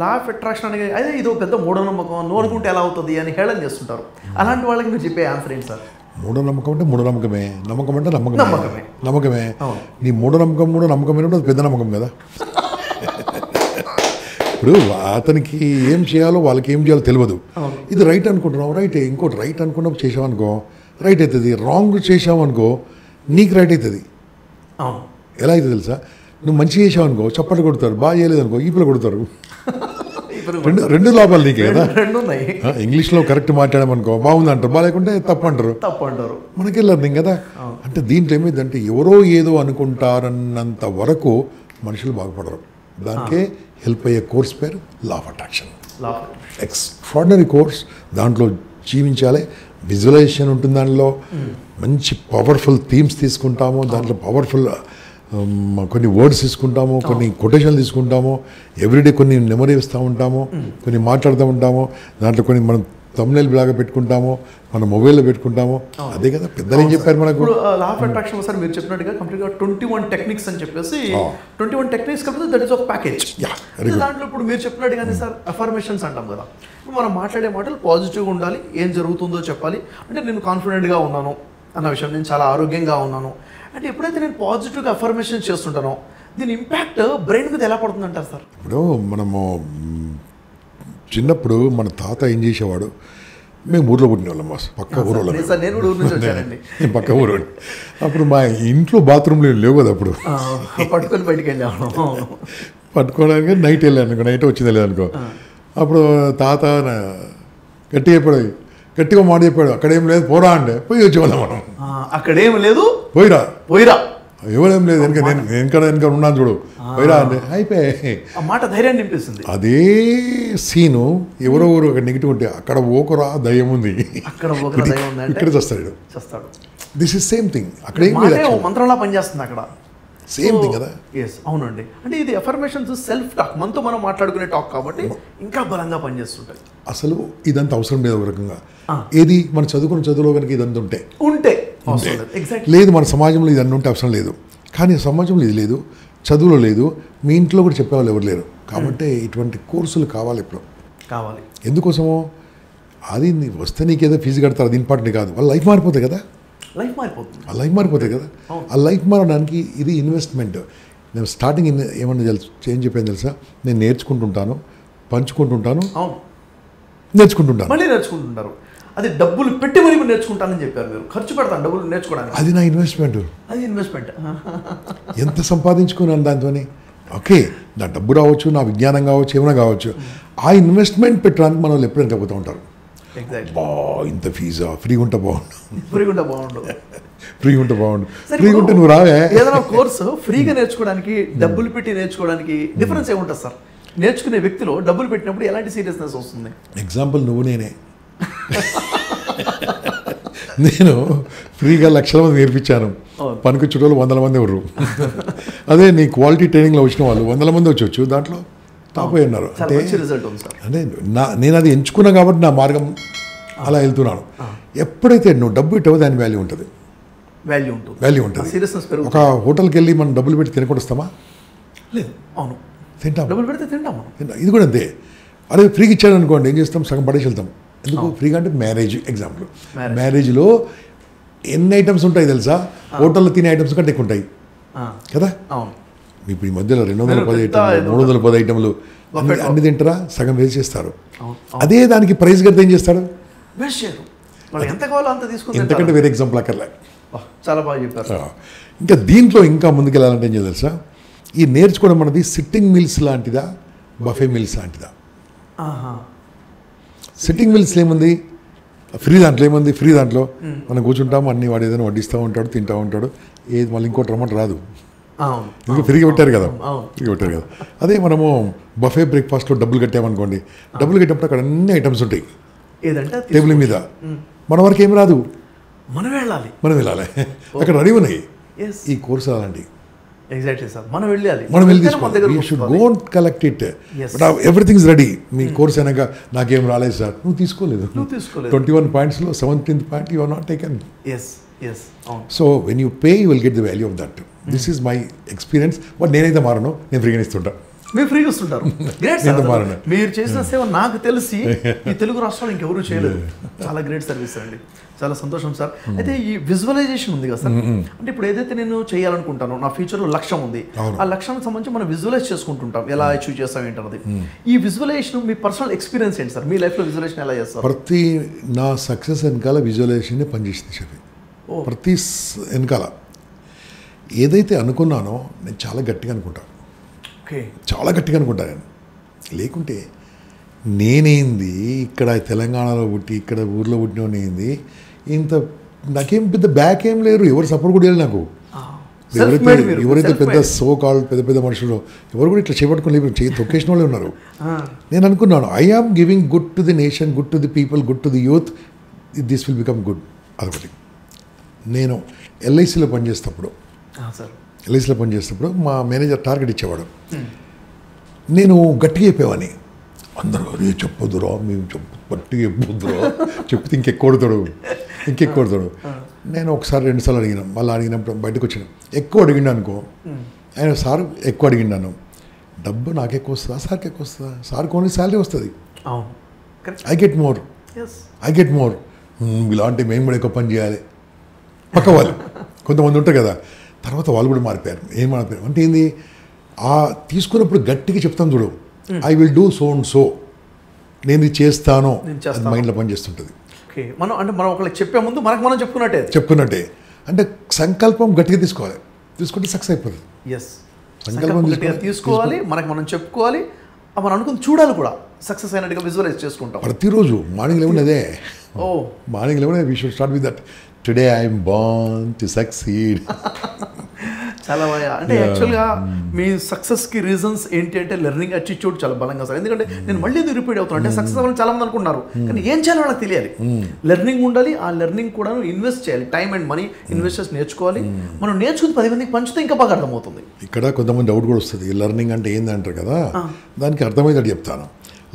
లా ఆఫ్ అట్రాక్షన్ అనేది అదే ఇదో పెద్ద మూఢనమ్మకం, నువ్వు అనుకుంటే ఎలా అవుతుంది అని హేళన చేస్తుంటారు. అలాంటి వాళ్ళకి మీరు చెప్పే ఆన్సర్ ఏంటి సార్? మూఢనమ్మకం అంటే మూఢనమ్మకమే, నమ్మకం అంటే నమ్మకమే. నీ మూఢనమ్మకం కూడా నమ్మకమే, అది పెద్ద నమ్మకం కదా. ఇప్పుడు అతనికి ఏం చేయాలో వాళ్ళకి ఏం చేయాలో తెలియదు. ఇది రైట్ అనుకుంటున్నావు, రైట్. ఇంకోటి రైట్ అనుకున్నప్పుడు చేసావనుకో రైట్ అవుతుంది, రాంగ్ చేసావనుకో నీకు రైట్ అవుతుంది. ఎలా అవుతుంది తెలుసా? నువ్వు మంచి చేసావనుకో చప్పట్లు కొడతారు, బాగా చేయలేదనుకో ఈపులు కొడతారు. రెండు లాభాలు నీకే కదా. ఇంగ్లీష్లో కరెక్ట్ మాట్లాడామనుకో బాగుంది అంటారు, బాగాలేకుంటే తప్పు అంటారు. మనకి లెర్నింగ్ కదా. అంటే దీంట్లో ఏమైందంటే ఎవరో ఏదో అనుకుంటారన్నంత వరకు మనుషులు బాగుపడరు. దానికే హెల్ప్ అయ్యే కోర్స్ పేరు లా ఆఫ్ అట్రాక్షన్. Extraordinary course. దాంట్లో జీవించాలి. విజువలైజేషన్ ఉంటుంది దానిలో. మంచి పవర్ఫుల్ థీమ్స్ తీసుకుంటాము, దాంట్లో పవర్ఫుల్ కొన్ని వర్డ్స్ తీసుకుంటాము, కొన్ని కొటేషన్లు తీసుకుంటాము, ఎవ్రీడే కొన్ని మెమరీ ఇస్తూ ఉంటాము, కొన్ని మాట్లాడుతూ ఉంటాము. దాంట్లో కొన్ని మనం తమ్నైల్ లాగా పెట్టుకుంటాము, మన మొబైల్లో పెట్టుకుంటాము. అదే కదా పెద్దలు ఏం చెప్పారు మనకు. లా ఆఫ్ అట్రాక్షన్ సార్ మీరు చెప్పినట్టుగా కంప్లీట్గా 21 టెక్నిక్స్ అని చెప్పేసి 21 టెక్నిక్స్ కలిపి దట్ ఈస్ ఒక ప్యాకేజ్. దాంట్లో ఇప్పుడు మీరు చెప్పినట్టుగానే సార్ అఫర్మేషన్స్ అంటాం కదా. మనం మాట్లాడే మాటలు పాజిటివ్గా ఉండాలి, ఏం జరుగుతుందో చెప్పాలి. అంటే నేను కాన్ఫిడెంట్గా ఉన్నాను అన్న విషయం, నేను చాలా ఆరోగ్యంగా ఉన్నాను అంటే ఎప్పుడైతే నేను పాజిటివ్గా అఫర్మేషన్ చేస్తుంటానో దీని ఇంపాక్ట్ బ్రెయిన్ మీద ఎలా పడుతుంది అంటారు సార్? ఇప్పుడు మనము చిన్నప్పుడు మన తాత ఏం చేసేవాడు, మేము ఊర్లో పుట్టిన వాళ్ళం, పక్క ఊరు పక్క ఊరు. అప్పుడు మా ఇంట్లో బాత్రూమ్లు లేవు కదా, అప్పుడు పట్టుకొని బయటికి వెళ్ళాము. పట్టుకోవడానికి నైట్ వెళ్ళాను అనుకో, నైట్ వచ్చింది లేదనుకో, అప్పుడు తాత గట్టిగా మాట చెప్పాడు, అక్కడేం లేదు పోరా అంటే పోయి వచ్చేవాళ్ళం మనం. అక్కడేం లేదు పోయిరా ఎవరేం లేదు వెనక ఉన్నాను చూడు పోయిరా అంటే అయిపోయి మాట ధైర్యాన్ని నింపిస్తుంది. అదే సీను ఎవరో అక్కడ నెగిటివ్ ఉంటే అక్కడ ఓకరా దయ్యం ఉంది, ఇక్కడ చేస్తాడు. This is same thing. అక్కడ మంత్రంలా పనిచేస్తుంది అక్కడ. సేమ్ థింగ్ కదా. అవునండి. అంటే ఇది అఫర్మేషన్స్ సెల్ఫ్ టాక్, మనతో మనం మాట్లాడుకునే టాక్ కాబట్టి ఇంకా బలంగా పనిచేస్తుంటాయి. అసలు ఇదంతా అవసరం లేదు ఒక రకంగా. ఏది మన చదువుకున్న చదువులో కనుక ఇదంతా ఉంటే లేదు, మన సమాజంలో ఇదన్నీ ఉంటే అవసరం లేదు. కానీ సమాజంలో ఇది లేదు, చదువులో లేదు, మీ ఇంట్లో కూడా చెప్పేవాళ్ళు ఎవరు లేరు. కాబట్టి ఇటువంటి కోర్సులు కావాలి, ఇప్పుడు కావాలి. ఎందుకోసమో అది వస్తే నీకేదో ఫీజు కడతారు, అది ఇంపార్టెంట్ కాదు. వాళ్ళ లైఫ్ మారిపోతుంది కదా, లైఫ్ మారిపోతుంది కదా. ఆ లైఫ్ మారడానికి ఇది ఇన్వెస్ట్మెంట్. నేను స్టార్టింగ్ ఏమన్నా ఏం చెప్పాను తెలుసా, నేను నేర్చుకుంటుంటాను, పంచుకుంటుంటాను, నేర్చుకుంటుంటాను. మళ్ళీ నేర్చుకుంటుంటారు. అది డబ్బులు పెట్టి మరి నేర్చుకుంటానని చెప్పారు మీరు. ఖర్చు పెడతాను డబ్బులు నేర్చుకోవడానికి. అది నా ఇన్వెస్ట్మెంట్. అది ఇన్వెస్ట్మెంట్. ఎంత సంపాదించుకున్నాను దాంతోని. ఓకే, నా డబ్బు రావచ్చు, నా విజ్ఞానం కావచ్చు, ఏమైనా కావచ్చు. ఆ ఇన్వెస్ట్మెంట్ పెట్టడానికి మన వాళ్ళు ఎప్పుడైనా తగ్గుతూ ఉంటారు. బా ఇంత ఫీజా, ఫ్రీగా ఉంటే బాగుండు, ఫ్రీగా ఉంటే బాగుండు, ఫ్రీగా ఉంటే నువ్వు రావే. ఏదైనా కోర్సు ఫ్రీగా నేర్చుకోవడానికి డబ్బులు పెట్టి నేర్చుకోవడానికి డిఫరెన్స్ ఏముంటుంది సార్? నేర్చుకునే వ్యక్తిలో డబ్బులు పెట్టినప్పుడు ఎలాంటి సీరియస్నెస్ వస్తుంది? ఎగ్జాంపుల్ నువ్వు నేనే. నేను ఫ్రీగా లక్షల మంది నేర్పించాను, పనికి చుట్టూ 100 మంది ఎవరు. అదే నీ క్వాలిటీ ట్రైనింగ్లో వచ్చిన వాళ్ళు 100 మంది వచ్చి దాంట్లో టాప్ అయి ఉన్నారు. అంటే నేను అది ఎంచుకున్నా కాబట్టి నా మార్గం అలా వెళ్తున్నాను. ఎప్పుడైతే నువ్వు డబ్బు ఇట్టవో దాని వాల్యూ ఉంటుంది. వాల్యూ ఉంటుంది. ఒక హోటల్కి వెళ్ళి మనం డబ్బులు పెట్టి తినకుండా వస్తామా? లేదు. అవును, తింటాం. డబ్బులు పెడితే తింటాం. ఇది కూడా అంతే. అదే ఫ్రీగా ఇచ్చాడు అనుకోండి, ఏం చేస్తాం? సగం పడేసి వెళ్తాం. ఎందుకు? ఫ్రీగా అంటే మ్యారేజ్ ఎగ్జాంపుల్. మ్యారేజ్లో ఎన్ని ఐటమ్స్ ఉంటాయి తెలుసా? హోటల్లో తినే ఐటమ్స్ కంటే ఎక్కువ ఉంటాయి కదా. ఇప్పుడు ఈ మధ్యలో 210 ఐటమ్లు, 310 ఐటమ్లు అన్ని తింటారా? సగం వేస్ట్ చేస్తారు. అదే దానికి ప్రైస్ కడితే ఏం చేస్తాడు? ఎంతకంటే వేరే ఎగ్జాంపుల్ అక్కర్లే. చాలా బాగా చెప్పారు. ఇంకా దీంట్లో ఇంకా ముందుకెళ్ళాలంటే ఏం తెలుసా? ఈ నేర్చుకోవడం అనేది సిట్టింగ్ మిల్స్ లాంటిదా, బఫే మిల్స్ లాంటిదా? సిట్టింగ్ మిల్స్ ఏముంది? ఫ్రీ దాంట్లో ఏముంది? ఫ్రీ దాంట్లో మనం కూర్చుంటాము, అన్ని వాడు ఏదైనా వడ్డిస్తూ ఉంటాడు, తింటూ ఉంటాడు. ఏది మళ్ళీ ఇంకోటి రమ్మంటే రాదు, ఇంకా ఫ్రీగా పెట్టారు కదా. అదే మనము బఫే బ్రేక్ఫాస్ట్లో డబ్బులు కట్టామనుకోండి, డబ్బులు కట్టినప్పుడు అక్కడ అన్ని ఐటమ్స్ ఉంటాయి టేబుల్ మీద. మన వరకు ఏమి రాదు, మనం వెళ్ళాలి. అక్కడ రెడీ ఉన్నాయి. ఈ కోర్సు అలాంటి మనం వెళ్ళి తీసుకోవాలి. You should go and collect it. But everything is ready. మీ కోర్స్ అయినాక నాకేం రాలేదు సార్, నువ్వు తీసుకోలేదు. 21 పాయింట్స్లో 17th point you are not taken. So when you pay you will get the value of that. This is my experience. But నేనైతే మారను, నేను ఫ్రీగా ఇస్తుంటా. మీరు ఫ్రీగా ఇస్తుంటారు. మీరు చేసిన సేవ నాకు తెలిసి ఈ తెలుగు రాష్ట్రాలు ఇంకెవరూ చేయలేదు. చాలా గ్రేట్ సర్వీస్ అండి, చాలా సంతోషం సార్. అయితే ఈ విజువలైజేషన్ ఉంది కదా సార్, అంటే ఇప్పుడు ఏదైతే నేను చేయాలనుకుంటానో, నా ఫ్యూచర్లో లక్ష్యం ఉంది, ఆ లక్ష్యానికి సంబంధించి మనం విజువలైజ్ చేసుకుంటుంటాం, ఎలా అచీవ్ చేస్తాం ఏంటన్నది. ఈ విజువలైజేషన్ మీ పర్సనల్ ఎక్స్పీరియన్స్ ఏంటి సార్? మీ లైఫ్లో విజువలైజేషన్ ఎలా చేస్తారు? ప్రతి నా సక్సెస్ వెనకాల విజువలైజేషన్ పనిచేసింది చెప్పి. ప్రతి వెనకాల ఏదైతే అనుకున్నానో నేను చాలా గట్టిగా అనుకుంటాను, చాలా గట్టిగా అనుకుంటాను నేను. లేకుంటే నేనేంది ఇక్కడ తెలంగాణలో పుట్టి ఇక్కడ ఊర్లో పుట్టినోనేంది, ఇంత నాకేం పెద్ద బ్యాక్ ఏం లేరు, ఎవరు సపోర్ట్ కూడా లేదు నాకు. ఎవరైతే పెద్ద సో కాల్ పెద్ద మనుషులు ఎవరు కూడా ఇట్లా చేపట్టుకుని తొక్కేసిన వాళ్ళే ఉన్నారు. నేను అనుకున్నాను, I am giving good to the nation, good to the people, good to the youth, this will become good. అదొకటి. నేను ఎల్ఐసిలో పనిచేసేటప్పుడు మా మేనేజర్ టార్గెట్ ఇచ్చేవాడు. నేను గట్టిగా చెప్పేవాడిని, అందరూ అదే చెప్పొద్దురా, మేము గట్టిగా చెప్పొద్దురా, చెప్తే ఇంకెక్కువ కొడతాడు. నేను ఒకసారి 2 సార్లు అడిగినాను, మళ్ళీ అడిగినప్పుడు బయటకు వచ్చిన ఎక్కువ అడిగిండు అనుకో, ఆయన సార్ ఎక్కువ అడిగిండాను, డబ్బు నాకు ఎక్కువ వస్తుందా సార్కి ఎక్కువ వస్తుందా? సార్కి ఓన్లీ శాలరీ వస్తుంది, ఐ గెట్ మోర్. ఇలాంటి మేము కూడా ఎక్కువ పని చేయాలి. పక్క వాళ్ళు కొంతమంది ఉంటారు కదా, తర్వాత వాళ్ళు కూడా మారిపోయారు. ఏం మారిపోయారు అంటే ఏంది, ఆ తీసుకున్నప్పుడు గట్టిగా చెప్తాను చూడు, I will do so and so, నేను ఇది చేస్తాను, అది మైండ్లో పనిచేస్తుంటుంది. మనం ఒకళ్ళకి చెప్పే ముందు మనం చెప్పుకున్నట్టే. అంటే సంకల్పం గట్టిగా తీసుకుంటే సక్సెస్ అయిపోతుంది. సంకల్పం తీసుకోవాలి, మనం చెప్పుకోవాలి, మనం అనుకుని చూడాలి కూడా, సక్సెస్ అయినట్టుగా విజువలైజ్ చేసుకుంటాం. ప్రతిరోజు మార్నింగ్ లేవనే we should start with that, today I'm born to succeed. చాలా బాగా. అంటే యాక్చువల్గా మీ సక్సెస్కి రీజన్స్ ఏంటి అంటే లెర్నింగ్ అటిట్యూడ్ చాలా బలంగా సార్. ఎందుకంటే నేను మళ్ళీ రిపీట్ అవుతాను, అంటే సక్సెస్ అవ్వాలని చాలా మంది అనుకుంటున్నారు, కానీ ఏం చేయాలో వాళ్ళకి తెలియాలి. లెర్నింగ్ ఉండాలి, ఆ లెర్నింగ్ కూడా ఇన్వెస్ట్ చేయాలి, టైం అండ్ మనీ ఇన్వెస్టర్స్ నేర్చుకోవాలి. మనం నేర్చుకుని 10 మందికి పంచితే ఇంకా బాగా అర్థమవుతుంది. ఇక్కడ కొంతమంది డౌట్ కూడా వస్తుంది, లెర్నింగ్ అంటే ఏందంటారు కదా, దానికి అర్థమైనట్టు చెప్తాను.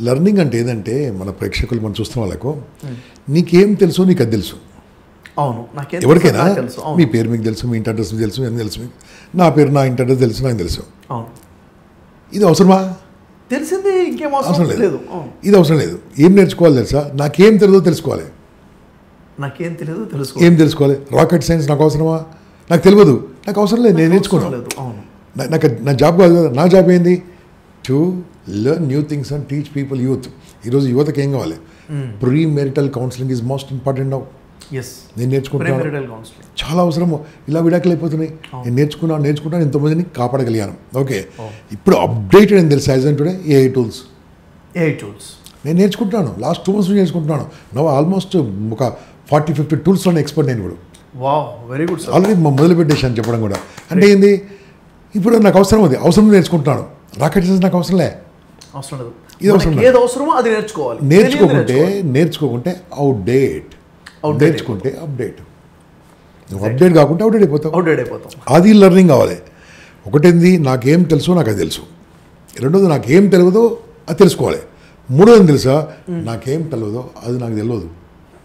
లెర్నింగ్ అంటే ఏదంటే, మన ప్రేక్షకులు మనం చూస్తున్న వాళ్ళకు, నీకేం తెలుసో నీకు అది తెలుసు. అవును, ఎవరికైనా మీ పేరు మీకు తెలుసు, మీ ఇంటి అడ్రస్ మీకు తెలుసు, అని తెలుసు మీకు. నా పేరు, నా ఇంటి అడ్రస్ తెలుసు, నాకు తెలుసు. ఇది అవసరమా? తెలిసింది ఇంకేం అవసరం లేదు. ఇది అవసరం లేదు. ఏం నేర్చుకోవాలి తెలుసా? నాకేం తెలియదో తెలుసుకోవాలి. ఏం తెలుసుకోవాలి? రాకెట్ సైన్స్ నాకు అవసరమా? నాకు తెలియదు, నాకు అవసరం లేదు, నేను నేర్చుకున్నాను. నాకు నా జాబ్ కాదు కదా. నా జాబ్ ఏంది? To learn new things and teach people youth. ఈరోజు యువతకి ఏం కావాలి? Pre marital counselling is most important now. నేను నేర్చుకుంటాను, చాలా అవసరము. ఇలా విడాకులు అయిపోతున్నాయి. నేను నేర్చుకున్నాను ఎంతోమందిని కాపాడగలిగాను. ఓకే, ఇప్పుడు అప్డేటెడ్ అని తెలుసు as and today AI tools నేను నేర్చుకుంటున్నాను. లాస్ట్ 2 months నేర్చుకుంటున్నాను. నవ్వు ఆల్మోస్ట్ ఒక 40-50 టూల్స్లో ఎక్స్పర్ట్ నేను ఇప్పుడు. Very good. ఆల్రెడీ మొదలు పెట్టేశాను చెప్పడం కూడా. అంటే ఏంది, ఇప్పుడు నాకు అవసరం ఉంది, అవసరం నేర్చుకుంటున్నాను. రాకెట్ సైన్స్ నాకు అవసరం లేదు. ఇది అవసరం. అది నేర్చుకోవాలి. నేర్చుకోకుంటే అవుట్డేట్, నేర్చుకుంటే అప్డేట్. నువ్వు అప్డేట్ కాకుంటే అవుట్డేట్ అయిపోతావు. అది లెర్నింగ్ కావాలి. ఒకటేంది, నాకేం తెలుసో నాకు అది తెలుసు. రెండోది, నాకేం తెలియదో అది తెలుసుకోవాలి. మూడోది తెలుసా, నాకేం తెలియదో అది నాకు తెలియదు.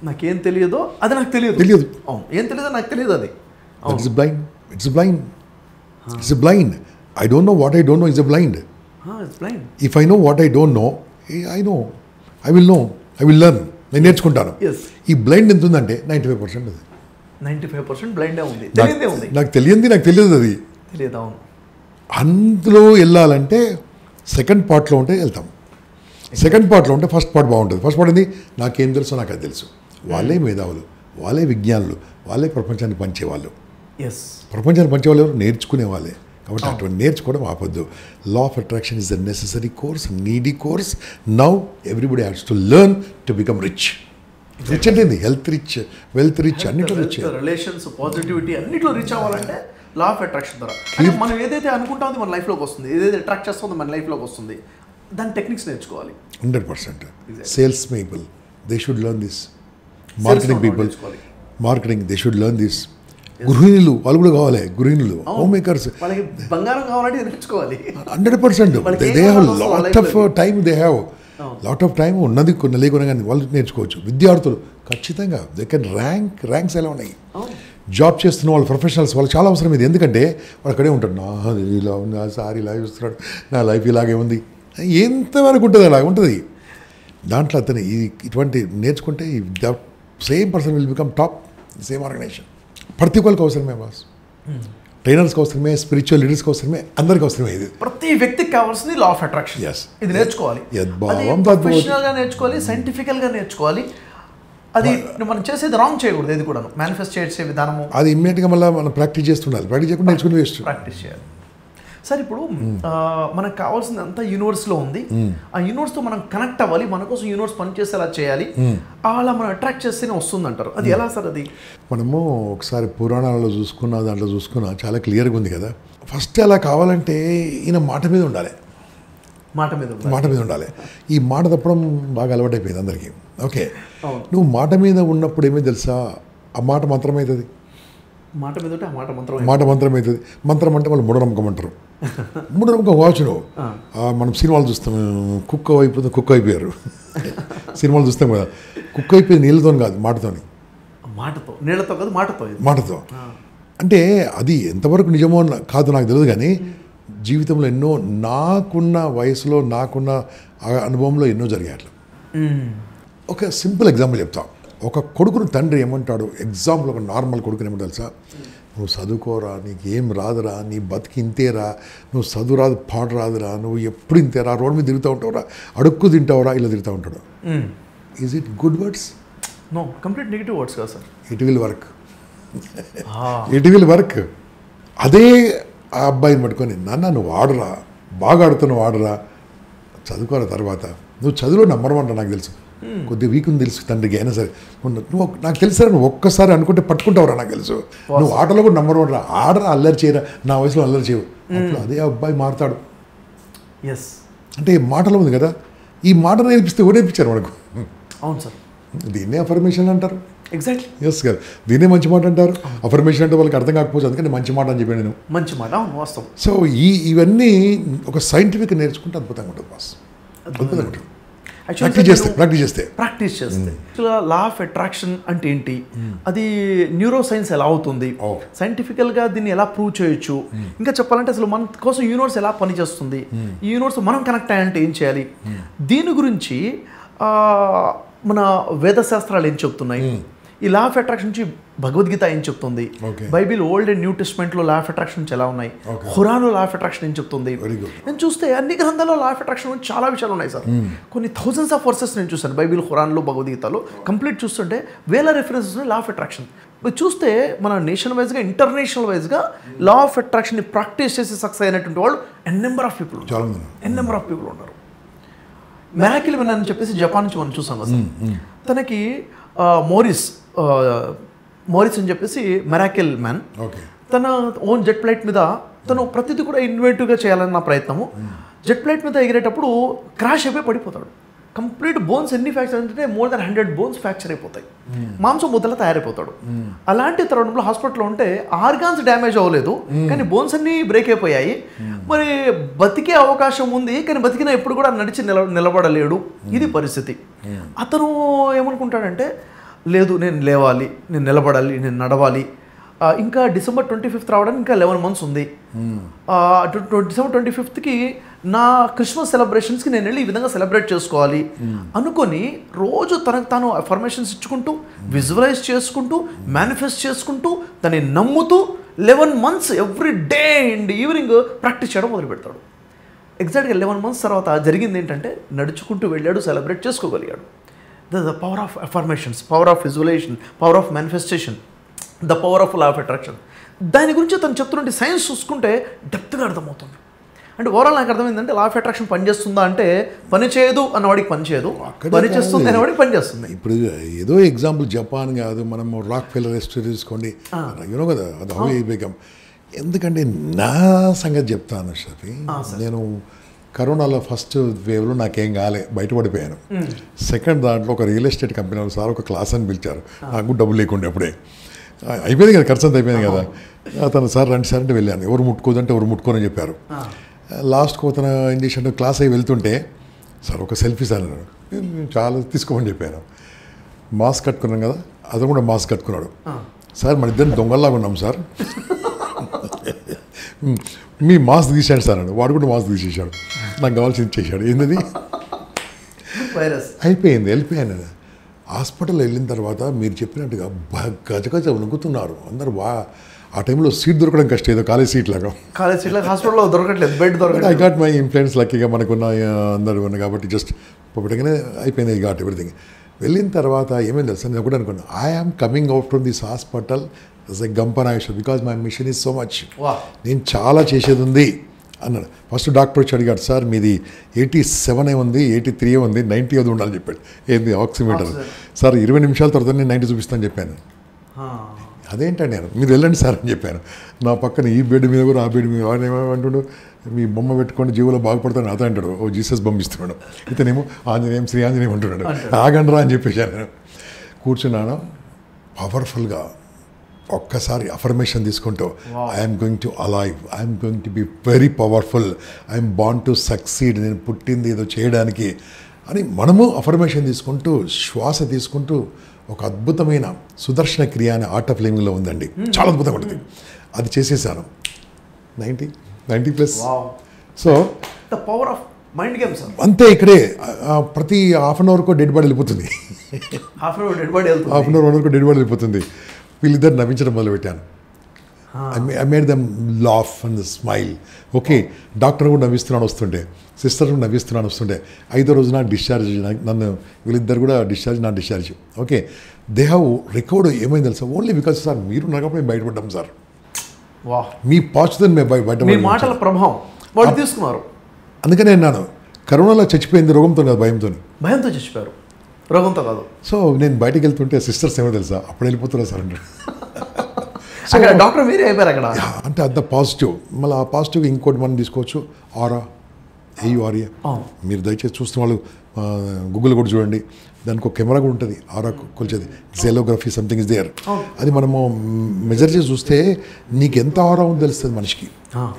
నాకేం తెలియదో అది నాకు తెలియదు. ఏం తెలియదో నాకు తెలియదు. అది it's blind. I don't know what I don't know is a blind. It's blind. If I know what I don't know, I will learn. నేను నేర్చుకుంటాను. ఈ బ్లైండ్ ఎంత ఉందంటే 95% అది. 95% బ్లైండే ఉంది. నాకు తెలియదు అది. అందులో వెళ్ళాలంటే సెకండ్ పార్ట్లో ఉంటే వెళ్తాం. సెకండ్ పార్ట్లో ఉంటే ఫస్ట్ పార్ట్ బాగుంటుంది. ఫస్ట్ పార్ట్ ఏంది, నాకేం తెలుసో నాకు అది తెలుసు. వాళ్ళే మేధావులు, వాళ్ళే విజ్ఞానులు, వాళ్ళే ప్రపంచాన్ని పంచేవాళ్ళు. ప్రపంచాన్ని పంచేవాళ్ళు ఎవరు? నేర్చుకునే వాళ్ళే. కాబట్టి అటువంటి నేర్చుకోవడం ఆపొద్దు. Law of attraction is the necessary course, needy course. Now everybody has to learn to become rich. Rich అంటే హెల్త్ రిచ్, వెల్త్ రిచ్, అన్నిట్లో రిచ్. రిలేషన్స్, పాజిటివిటీ అన్నిట్లో రిచ్ అవ్వాలంటే లా ఆఫ్ అట్రాక్షన్ ద్వారా. అంటే మనం ఏదైతే అనుకుంటామో మన లైఫ్లోకి వస్తుంది, ఏదైతే అట్రాక్ట్ చేస్తుందో మన లైఫ్లోకి వస్తుంది. దాని టెక్నిక్స్ నేర్చుకోవాలి. 100%. Sales people they should learn this. Marketing they should learn this. గృహిణులు వాళ్ళు కూడా కావాలి. గృహిణులు, హోమ్ మేకర్స్, వాళ్ళకి బంగారం కావాలంటే నేర్చుకోవాలి. 100%. They have lot of time. Lot of time ఉన్నది కొన్ని లేకుండా కానీ వాళ్ళు నేర్చుకోవచ్చు. విద్యార్థులు ఖచ్చితంగా దే కెన్ ర్యాంక్స్ ఎలా ఉన్నాయి. జాబ్ చేస్తున్న వాళ్ళు, ప్రొఫెషనల్స్, వాళ్ళు చాలా అవసరం ఇది. ఎందుకంటే వాడు అక్కడే ఉంటాడు. ఇలా ఉంది, సార్ ఇలా చూస్తున్నాడు, నా లైఫ్ ఇలాగే ఉంది, ఎంతవరకు ఉంటుంది అలాగే ఉంటుంది. దాంట్లో అతను ఇటువంటి నేర్చుకుంటే same person will become top same organization. ప్రతి ఒక్కరికి అవసరమే బాస్. ట్రైనర్స్కి అవసరమే, స్పిరిచువల్ లీడర్స్కి అవసరమే, అందరికి అవసరమే. ఇది ప్రతి వ్యక్తికి కావాల్సింది లా ఆఫ్ అట్రాక్షన్. ఇది నేర్చుకోవాలి, ప్రొఫెషనల్గా నేర్చుకోవాలి, సైంటిఫికల్గా నేర్చుకోవాలి. అది మనం చేసేది రాంగ్ చేయకూడదు. ఇది కూడా మేనిఫెస్ట్ చేసే విధానము అది ఇమ్మీడియట్గా మళ్ళీ మనం ప్రాక్టీస్ చేస్తుండాలి. ప్రాక్టీస్ చేయకుండా నేర్చుకుని వేస్ట్. ప్రాక్టీస్ చేయాలి. సార్, ఇప్పుడు మనకు కావాల్సింది అంతా యూనివర్స్లో ఉంది. ఆ యూనివర్స్తో మనం కనెక్ట్ అవ్వాలి. మన కోసం యూనివర్స్ పనిచేసేలా చేయాలి. అలా మనం అట్రాక్ట్ చేస్తేనే వస్తుంది అంటారు. అది ఎలా సార్? అది మనము ఒకసారి పురాణాలలో చూసుకున్నా, దాంట్లో చూసుకున్నా చాలా క్లియర్గా ఉంది కదా. ఫస్ట్ అలా కావాలంటే ఈయన మాట మీద ఉండాలి. మాట మీద ఉండాలి. ఈ మాట తప్పడం బాగా అలవాటైపోయింది అందరికీ. ఓకే, నువ్వు మాట మీద ఉన్నప్పుడు ఏమీ తెలుసా, ఆ మాట మంత్రం అవుతుంది. మాట మీద ఉంటే ఆ మాట మంత్రం అవుతుంది. మంత్రం అంటే వాళ్ళు మూఢనమ్మకం అంటారు. మూఢనమ్మకం కావచ్చు. నువ్వు మనం సినిమాలు చూస్తాం, కుక్క అయిపోయారు. సినిమాలు చూస్తాం కదా, కుక్క అయిపోయింది నీళ్ళతో కాదు, మాటతో. అంటే అది ఎంతవరకు నిజమో కాదు నాకు తెలియదు, కానీ జీవితంలో ఎన్నో నాకున్న వయసులో, నాకున్న అనుభవంలో ఎన్నో జరిగాయి అట్లా. ఒక సింపుల్ ఎగ్జాంపుల్ చెప్తాం. ఒక కొడుకును తండ్రి ఏమంటాడు, ఎగ్జాంపుల్ ఒక నార్మల్ కొడుకుని ఏమంటారు తెలుసా, నువ్వు చదువుకోరా, నీకు ఏం రాదురా, నీ బతికి ఇంతేరా, నువ్వు చదువు రాదు, పాట రాదురా, నువ్వు ఎప్పుడు ఇంతేరా, రోడ్డు మీద తిరుగుతూ ఉంటావురా, అడుక్కు తింటావురా, ఇలా తిరుగుతూ ఉంటాడు. Is it good words? No, complete negative words కదా సార్. It will work. అదే ఆ అబ్బాయిని పట్టుకొని, నాన్న నువ్వు ఆడురా, బాగా ఆడుతున్నావు, ఆడురా, చదువుకోరా, తర్వాత నువ్వు చదువులో నెంబర్ 1 నాకు తెలుసు, కొద్ది వీక్ ఉంది తెలుసు తండ్రికి అయినా సరే, నువ్వు నాకు తెలుసా, నువ్వు ఒక్కసారి అనుకుంటే పట్టుకుంటావురా, నాకు తెలుసు, నువ్వు ఆటలో కూడా నెంబర్ 1 రా, ఆడరా, అల్లరి చేయరా, నా వయసులో అల్లరి చేయవు. అప్పుడు అదే అబ్బాయి మారుతాడు. అంటే మాటలో ఉంది కదా, ఈ మాట నేర్పిస్తే కూడా నేర్పించారు మనకు. అవును సార్, దీన్నే అఫర్మేషన్ అంటారు. ఎగ్జాక్ట్లీ. ఎస్ కదా, దీన్నే మంచి మాట అంటారు. అఫర్మేషన్ అంటే వాళ్ళకి అర్థం కాకపోవచ్చు, అందుకని మంచి మాట అని చెప్పాను నేను. మంచి మాట, వాస్తవం. సో ఇవన్నీ ఒక సైంటిఫిక్ నేర్చుకుంటే అద్భుతంగా ఉంటుంది బాస్, అద్భుతంగా ఉంటుంది. ప్రాక్టీస్ చేస్తే లా ఆఫ్ అట్రాక్షన్ అంటే ఏంటి, అది న్యూరో సైన్స్ ఎలా అవుతుంది, సైంటిఫికల్గా దీన్ని ఎలా ప్రూవ్ చేయొచ్చు, ఇంకా చెప్పాలంటే అసలు మన కోసం యూనివర్స్ ఎలా పనిచేస్తుంది, ఈ యూనివర్స్ మనం కనెక్ట్ అయ్యాలంటే ఏం చేయాలి, దీని గురించి మన వేద శాస్త్రాలు ఏం చెప్తున్నాయి, ఈ లా ఆఫ్ అట్రాక్షన్ నుంచి భగవద్గీత ఏం చెప్తుంది, బైబిల్ ఓల్డ్ అండ్ న్యూ టెస్ట్మెంట్లో లా ఆఫ్ అట్రాక్షన్ నుంచి ఎలా ఉన్నాయి, ఖురాన్లో లా ఆఫ్ అట్రాక్షన్ ఏం చెప్తుంది, నేను చూస్తే అన్ని గ్రంథాల్లో లా ఆఫ్ అట్రాక్షన్ గురించి చాలా విషయాలు ఉన్నాయి సార్. కొన్ని థౌజండ్స్ ఆఫ్ వర్సెస్ నేను చూసాను బైబిల్, ఖురాన్లో, భగవద్గీతలో కంప్లీట్ చూస్తుంటే వేల రెఫరెన్సెస్ లా ఆఫ్ అట్రాక్షన్. చూస్తే మన నేషన్ వైజ్గా ఇంటర్నేషనల్ వైజ్గా లా ఆఫ్ అట్రాక్షన్ని ప్రాక్టీస్ చేసి సక్సెస్ అయినటువంటి వాళ్ళు ఎన్ నెంబర్ ఆఫ్ పీపుల్ ఉన్నారు. మెరాకిల్ మెన్ అని చెప్పేసి జపాన్ నుంచి మనం చూసాం కదా సార్. తనకి మోరిస్ అని చెప్పేసి మెరాకిల్ మ్యాన్, తన ఓన్ జెట్ ఫ్లైట్ మీద తను ప్రతిదీ కూడా ఇన్వెంటివ్గా చేయాలన్న ప్రయత్నము. జెట్ ఫ్లైట్ మీద ఎగిరేటప్పుడు క్రాష్ అయిపోయి పడిపోతాడు. కంప్లీట్ బోన్స్ ఎన్ని ఫ్రాక్చర్ అంటే మోర్ దెన్ 100 బోన్స్ ఫ్రాక్చర్ అయిపోతాయి, మాంసం ముద్దలా తయారైపోతాడు. అలాంటి తరుణంలో హాస్పిటల్లో ఉంటే ఆర్గాన్స్ డ్యామేజ్ అవ్వలేదు, కానీ బోన్స్ అన్నీ బ్రేక్ అయిపోయాయి. మరి బతికే అవకాశం ఉంది, కానీ బతికిన ఎప్పుడు కూడా నడిచి నిలబడలేడు. ఇది పరిస్థితి. అతను ఏమనుకుంటాడంటే, లేదు నేను లేవాలి, నేను నిలబడాలి, నేను నడవాలి. ఇంకా డిసెంబర్ 25th రావడానికి ఇంకా 11 months ఉంది. డిసెంబర్ 25th నా క్రిస్మస్ సెలబ్రేషన్స్కి నేను వెళ్ళి ఈ విధంగా సెలబ్రేట్ చేసుకోవాలి అనుకొని రోజు తనకు తాను అఫర్మేషన్స్ ఇచ్చుకుంటూ, విజువలైజ్ చేసుకుంటూ, మేనిఫెస్ట్ చేసుకుంటూ, దాన్ని నమ్ముతూ 11 months every day and evening practice చేయడం మొదలు పెడతాడు. ఎగ్జాక్ట్గా 11 months తర్వాత జరిగింది ఏంటంటే, నడుచుకుంటూ వెళ్ళాడు, సెలబ్రేట్ చేసుకోగలిగాడు. The power of affirmations, power of visualisation, power of manifestation, the power of law of attraction. దాని గురించి తను చెప్తున్నట్టు సైన్స్ చూసుకుంటే డెప్త్గా అర్థమవుతుంది. అంటే ఓవరాల్ నాకు అర్థమైందంటే లా ఆఫ్ అట్రాక్షన్ పనిచేస్తుందా అంటే, పని చేయదు అన్నవాడికి పని చేయదు, పని చేస్తుంది అనేవాడికి పని చేస్తుంది. ఇప్పుడు ఏదో ఎగ్జాంపుల్ జపాన్ కాదు, మనం రాక్ ఫెల్లర్ హిస్టరీ తీసుకోండి, యూనో కదా, అది హౌ బికమ్. ఎందుకంటే నా సంగతి చెప్తాను షఫీ, నేను కరోనాలో ఫస్ట్ వేవ్లో నాకేం కాలే, బయటపడిపోయాను. సెకండ్ దాంట్లో ఒక రియల్ ఎస్టేట్ కంపెనీ వాళ్ళు సార్ ఒక క్లాస్ అని పిలిచారు, నాకు డబ్బులు లేకుండా అప్పుడే అయిపోయింది కదా, ఖర్చు అంతా అయిపోయింది కదా. అతను సార్ రండి సార్ అంటే వెళ్ళాను. ఎవరు ముట్టుకోదంటే ఎవరు ముట్టుకోనని చెప్పారు. లాస్ట్కి అతను ఏం చేశాడు, క్లాస్ అయ్యి వెళ్తుంటే సార్ ఒక సెల్ఫీ సార్ అన్నాడు. నేను చాలా తీసుకోమని చెప్పాను. మాస్క్ కట్టుకున్నాం కదా, అతను కూడా మాస్క్ కట్టుకున్నాడు. సార్ మన ఇద్దరు దొంగల్లాగా ఉన్నాం సార్, మీ మాస్క్ తీసాడు సార్ అన్నాడు. వాడు కూడా మాస్క్ తీసేసాడు, నాకు కావాల్సింది చేశాడు. ఏంటది అయిపోయింది, వెళ్ళిపోయాను. హాస్పిటల్ వెళ్ళిన తర్వాత మీరు చెప్పినట్టుగా గజగజ వణుకుతున్నారు అందరు. ఆ టైంలో సీట్ దొరకడం కష్టం, ఏదో కాలేజ్ సీట్ లాగా హాస్పిటల్లో దొరకట్లేదు, బెడ్ దొరకట్లేదు. ఐ గాట్ మై ఇన్ఫ్లుయెన్స్ లక్కీగా మనకున్న అందరూ ఉన్నాయి కాబట్టి జస్ట్ పెట్టగానే అయిపోయింది. I got everything. వెళ్ళిన తర్వాత ఏమైంది తెలుసా, నేను ఒకటి అనుకున్నాను, I am coming out from this hospital as a గంపనాయేశ్వర్ because my mission is so much. నేను చాలా చేసేది ఉంది అన్నాడు. ఫస్ట్ డాక్టర్ వచ్చి అడిగాడు, సార్ మీది 87 ఉంది, 83 ఉంది, 90 అది ఉండాలని చెప్పాడు. ఏంది ఆక్సిమీటర్ సార్, 20 నిమిషాల తర్వాత నేను 90 చూపిస్తాను చెప్పాను. అదేంటండి నేను, మీరు వెళ్ళండి సార్ అని చెప్పాను. నా పక్కన ఈ బెడ్ మీద కూడా ఆ బెడ్ మీద అంటున్నాడు, మీ బొమ్మ పెట్టుకొని జీవులో బాగుపడతాను అతను అంటాడు. ఓ జీసస్ బొమ్మ ఇస్తున్నాడు, ఇతనేమో ఆంజనేయం శ్రీ ఆంజనేయం అంటున్నాడు. ఆగండ్రా అని చెప్పేశాను. కూర్చున్నాను, పవర్ఫుల్గా ఒక్కసారి అఫర్మేషన్ తీసుకుంటూ, I'm going to alive, I'm going to be very powerful, I'm born to succeed, నేను పుట్టింది ఏదో చేయడానికి అని మనము అఫర్మేషన్ తీసుకుంటూ శ్వాస తీసుకుంటూ ఒక అద్భుతమైన సుదర్శన క్రియ అనే ఆర్ట్ ఆఫ్ లివింగ్లో ఉందండి. చాలా అద్భుతంగా ఉంటుంది. అది చేసేసాను 90+. So the power of mind games అంతే. ఇక్కడే ప్రతి హాఫ్ అన్ అవర్కో డెడ్ బాడీ వెళ్ళిపోతుంది, హాఫ్ అన్ అవర్ 1 hour వరకు డెడ్ బాడీ వెళ్ళిపోతుంది. వీళ్ళిద్దరు నవ్వించడం మొదలుపెట్టాను. I made them laugh and smile. Okay, doctor కూడా నవ్విస్తున్నాను వస్తుంటే, సిస్టర్ కూడా నవ్విస్తున్నాను వస్తుంటే. 5వ రోజు నాకు డిశ్చార్జ్, నన్ను వీళ్ళిద్దరు కూడా డిశ్చార్జ్, నా discharge. Okay, they have record. ఏమైంది తెలుసా, ఓన్లీ బికాజ్ సార్ మీరు ఉన్నప్పుడు మేము బయటపడ్డాం సార్, మీ పాచుతో మేము బయట మాటల ప్రభావం వాళ్ళు తీసుకున్నారు. అందుకనే అన్నాను, కరోనాలో చచ్చిపోయింది రోగంతో కాదు, భయంతో చచ్చిపోయారు, రోగంతో కాదు. సో నేను బయటకు వెళ్తుంటే సిస్టర్స్ ఏమో తెలుసా, అప్పుడు వెళ్ళిపోతున్నా సార్ అంటే. డాక్టర్ మీరే అయిపోయారు అక్కడ. అంటే అంత పాజిటివ్. మళ్ళీ ఆ పాజిటివ్ ఇంకోటి మనం తీసుకోవచ్చు, ఆరా, AURA. మీరు దయచేసి చూస్తున్న వాళ్ళు గూగుల్ కూడా చూడండి, దానికి ఒక కెమెరా కూడా ఉంటుంది, ఆరా కొలిచేది, జెలోగ్రఫీ సంథింగ్ ఇస్ దేర్. అది మనము మెజర్ చేసి చూస్తే నీకు ఎంత ఆరా ఉందో తెలుస్తుంది, మనిషికి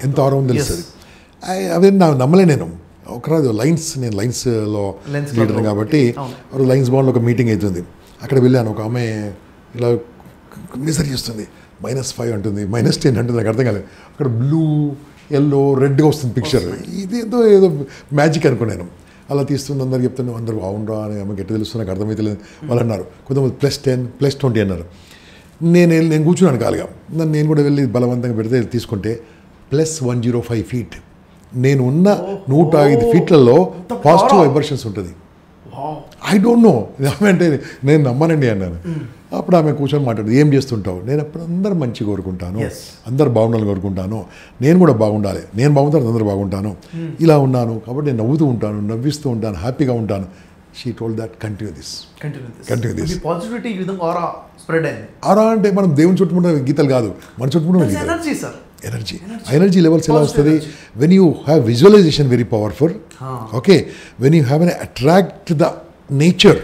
ఎంత ఆరా ఉందో తెలుస్తుంది. అదే నమ్మలే నేను. ఒకరోజు నేను లైన్స్లో లీడర్ కాబట్టి లైన్స్ బాండ్లో ఒక మీటింగ్ అవుతుంది. అక్కడ వెళ్ళాను, ఒక ఆమె ఇలా మెజర్ చేస్తుంది, -5 అంటుంది, -10 అంటుంది, నాకు అర్థం కాలేదు. అక్కడ బ్లూ, ఎల్లో, రెడ్గా వస్తుంది పిక్చర్. ఇది ఏదో మ్యాజిక్ అనుకున్నాను. అలా తీస్తుంది అందరు చెప్తున్నాను, అందరూ బాగుండ్రా అని ఆమె గట్టి తెలుస్తుంది, నాకు అర్థమైతే లేదు వాళ్ళు అన్నారు. కొంతమంది +10 +20 అన్నారు. నేను కూర్చున్నాను కాలుగా, నేను కూడా వెళ్ళి బలవంతంగా పెడితే తీసుకుంటే +105 feet. నేను ఉన్న 105 feetలలో పాజిటివ్ వైబ్రేషన్స్ ఉంటుంది. ఐ డోంట్ నో అంటే నేను నమ్మనండి అన్నాను. అప్పుడు ఆమె కూర్చొని మాట్లాడింది, ఏం చేస్తుంటావు? నేను అప్పుడు అందరు మంచి కోరుకుంటాను, అందరు బాగుండాలని కోరుకుంటాను, నేను కూడా బాగుండాలి, నేను బాగుంటాను అందరూ బాగుంటాను, ఇలా ఉన్నాను కాబట్టి నేను నవ్వుతూ ఉంటాను, నవ్విస్తూ ఉంటాను, హ్యాపీగా ఉంటాను. She told that continue this. Positivity ఈ విధంగా ఆరా స్ప్రెడ్ అయింది. ఆరా అంటే మనం దేవుని చుట్టుముట్టిన గీతలు కాదు, మన చుట్టుముట్టిన గీతలు. ఎనర్జీ సార్, ఎనర్జీ లెవెల్స్ ఎలా వస్తుంది? When you have visualization very powerful. Okay, when you have an attract the nature,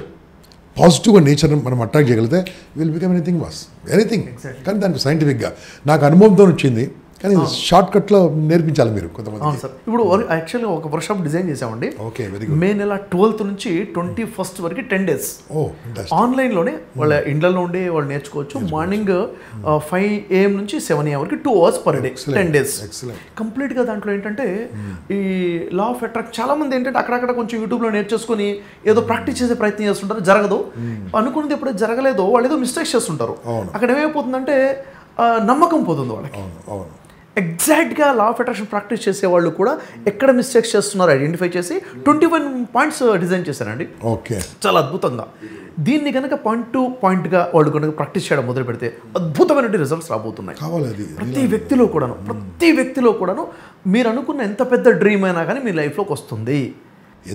పాజిటివ్గా నేచర్ మనం అట్రాక్ట్ చేయగలిగితే విల్ బికమ్ ఎనీథింగ్. కానీ దానికి సైంటిఫిక్గా నాకు అనుభవంతో వచ్చింది, కానీ షార్ట్ కట్లో నేర్పించాలి మీరు కొంతమంది. సార్ ఇప్పుడు యాక్చువల్గా ఒక వర్క్షాప్ డిజైన్ చేసామండి. Okay, very good. మే నెల 12th నుంచి 21st వరకు 10 days ఆన్లైన్లోనే వాళ్ళ ఇండ్లలో ఉండి వాళ్ళు నేర్చుకోవచ్చు. మార్నింగ్ 5 AM నుంచి 7 AM వరకు 2 hours per day, 10 days. కంప్లీట్గా దాంట్లో ఏంటంటే ఈ లా ఆఫ్ అట్రాక్ట్ చాలా మంది ఏంటంటే అక్కడక్కడ కొంచెం యూట్యూబ్లో నేర్చేసుకొని ఏదో ప్రాక్టీస్ చేసే ప్రయత్నం చేస్తుంటారు, జరగదు. అనుకున్నది ఎప్పుడైతే జరగలేదో వాళ్ళు ఏదో మిస్టేక్స్ చేస్తుంటారు. అక్కడ ఏమైపోతుందంటే నమ్మకం పోతుంది వాళ్ళకి. ఎగ్జాక్ట్గా లా ఆఫ్ అట్రాక్షన్ ప్రాక్టీస్ చేసేవాళ్ళు కూడా ఎక్కడ మిస్టేక్స్ చేస్తున్నారో ఐడెంటిఫై చేసి 21 points డిజైన్ చేశారండి. ఓకే, చాలా అద్భుతంగా. దీన్ని కనుక పాయింట్ టు పాయింట్గా వాళ్ళు కనుక ప్రాక్టీస్ చేయడం మొదలు పెడితే అద్భుతమైన రిజల్ట్స్ రాబోతున్నాయి. ప్రతి వ్యక్తిలో కూడాను మీరు అనుకున్న ఎంత పెద్ద డ్రీమ్ అయినా కానీ మీ లైఫ్లోకి వస్తుంది.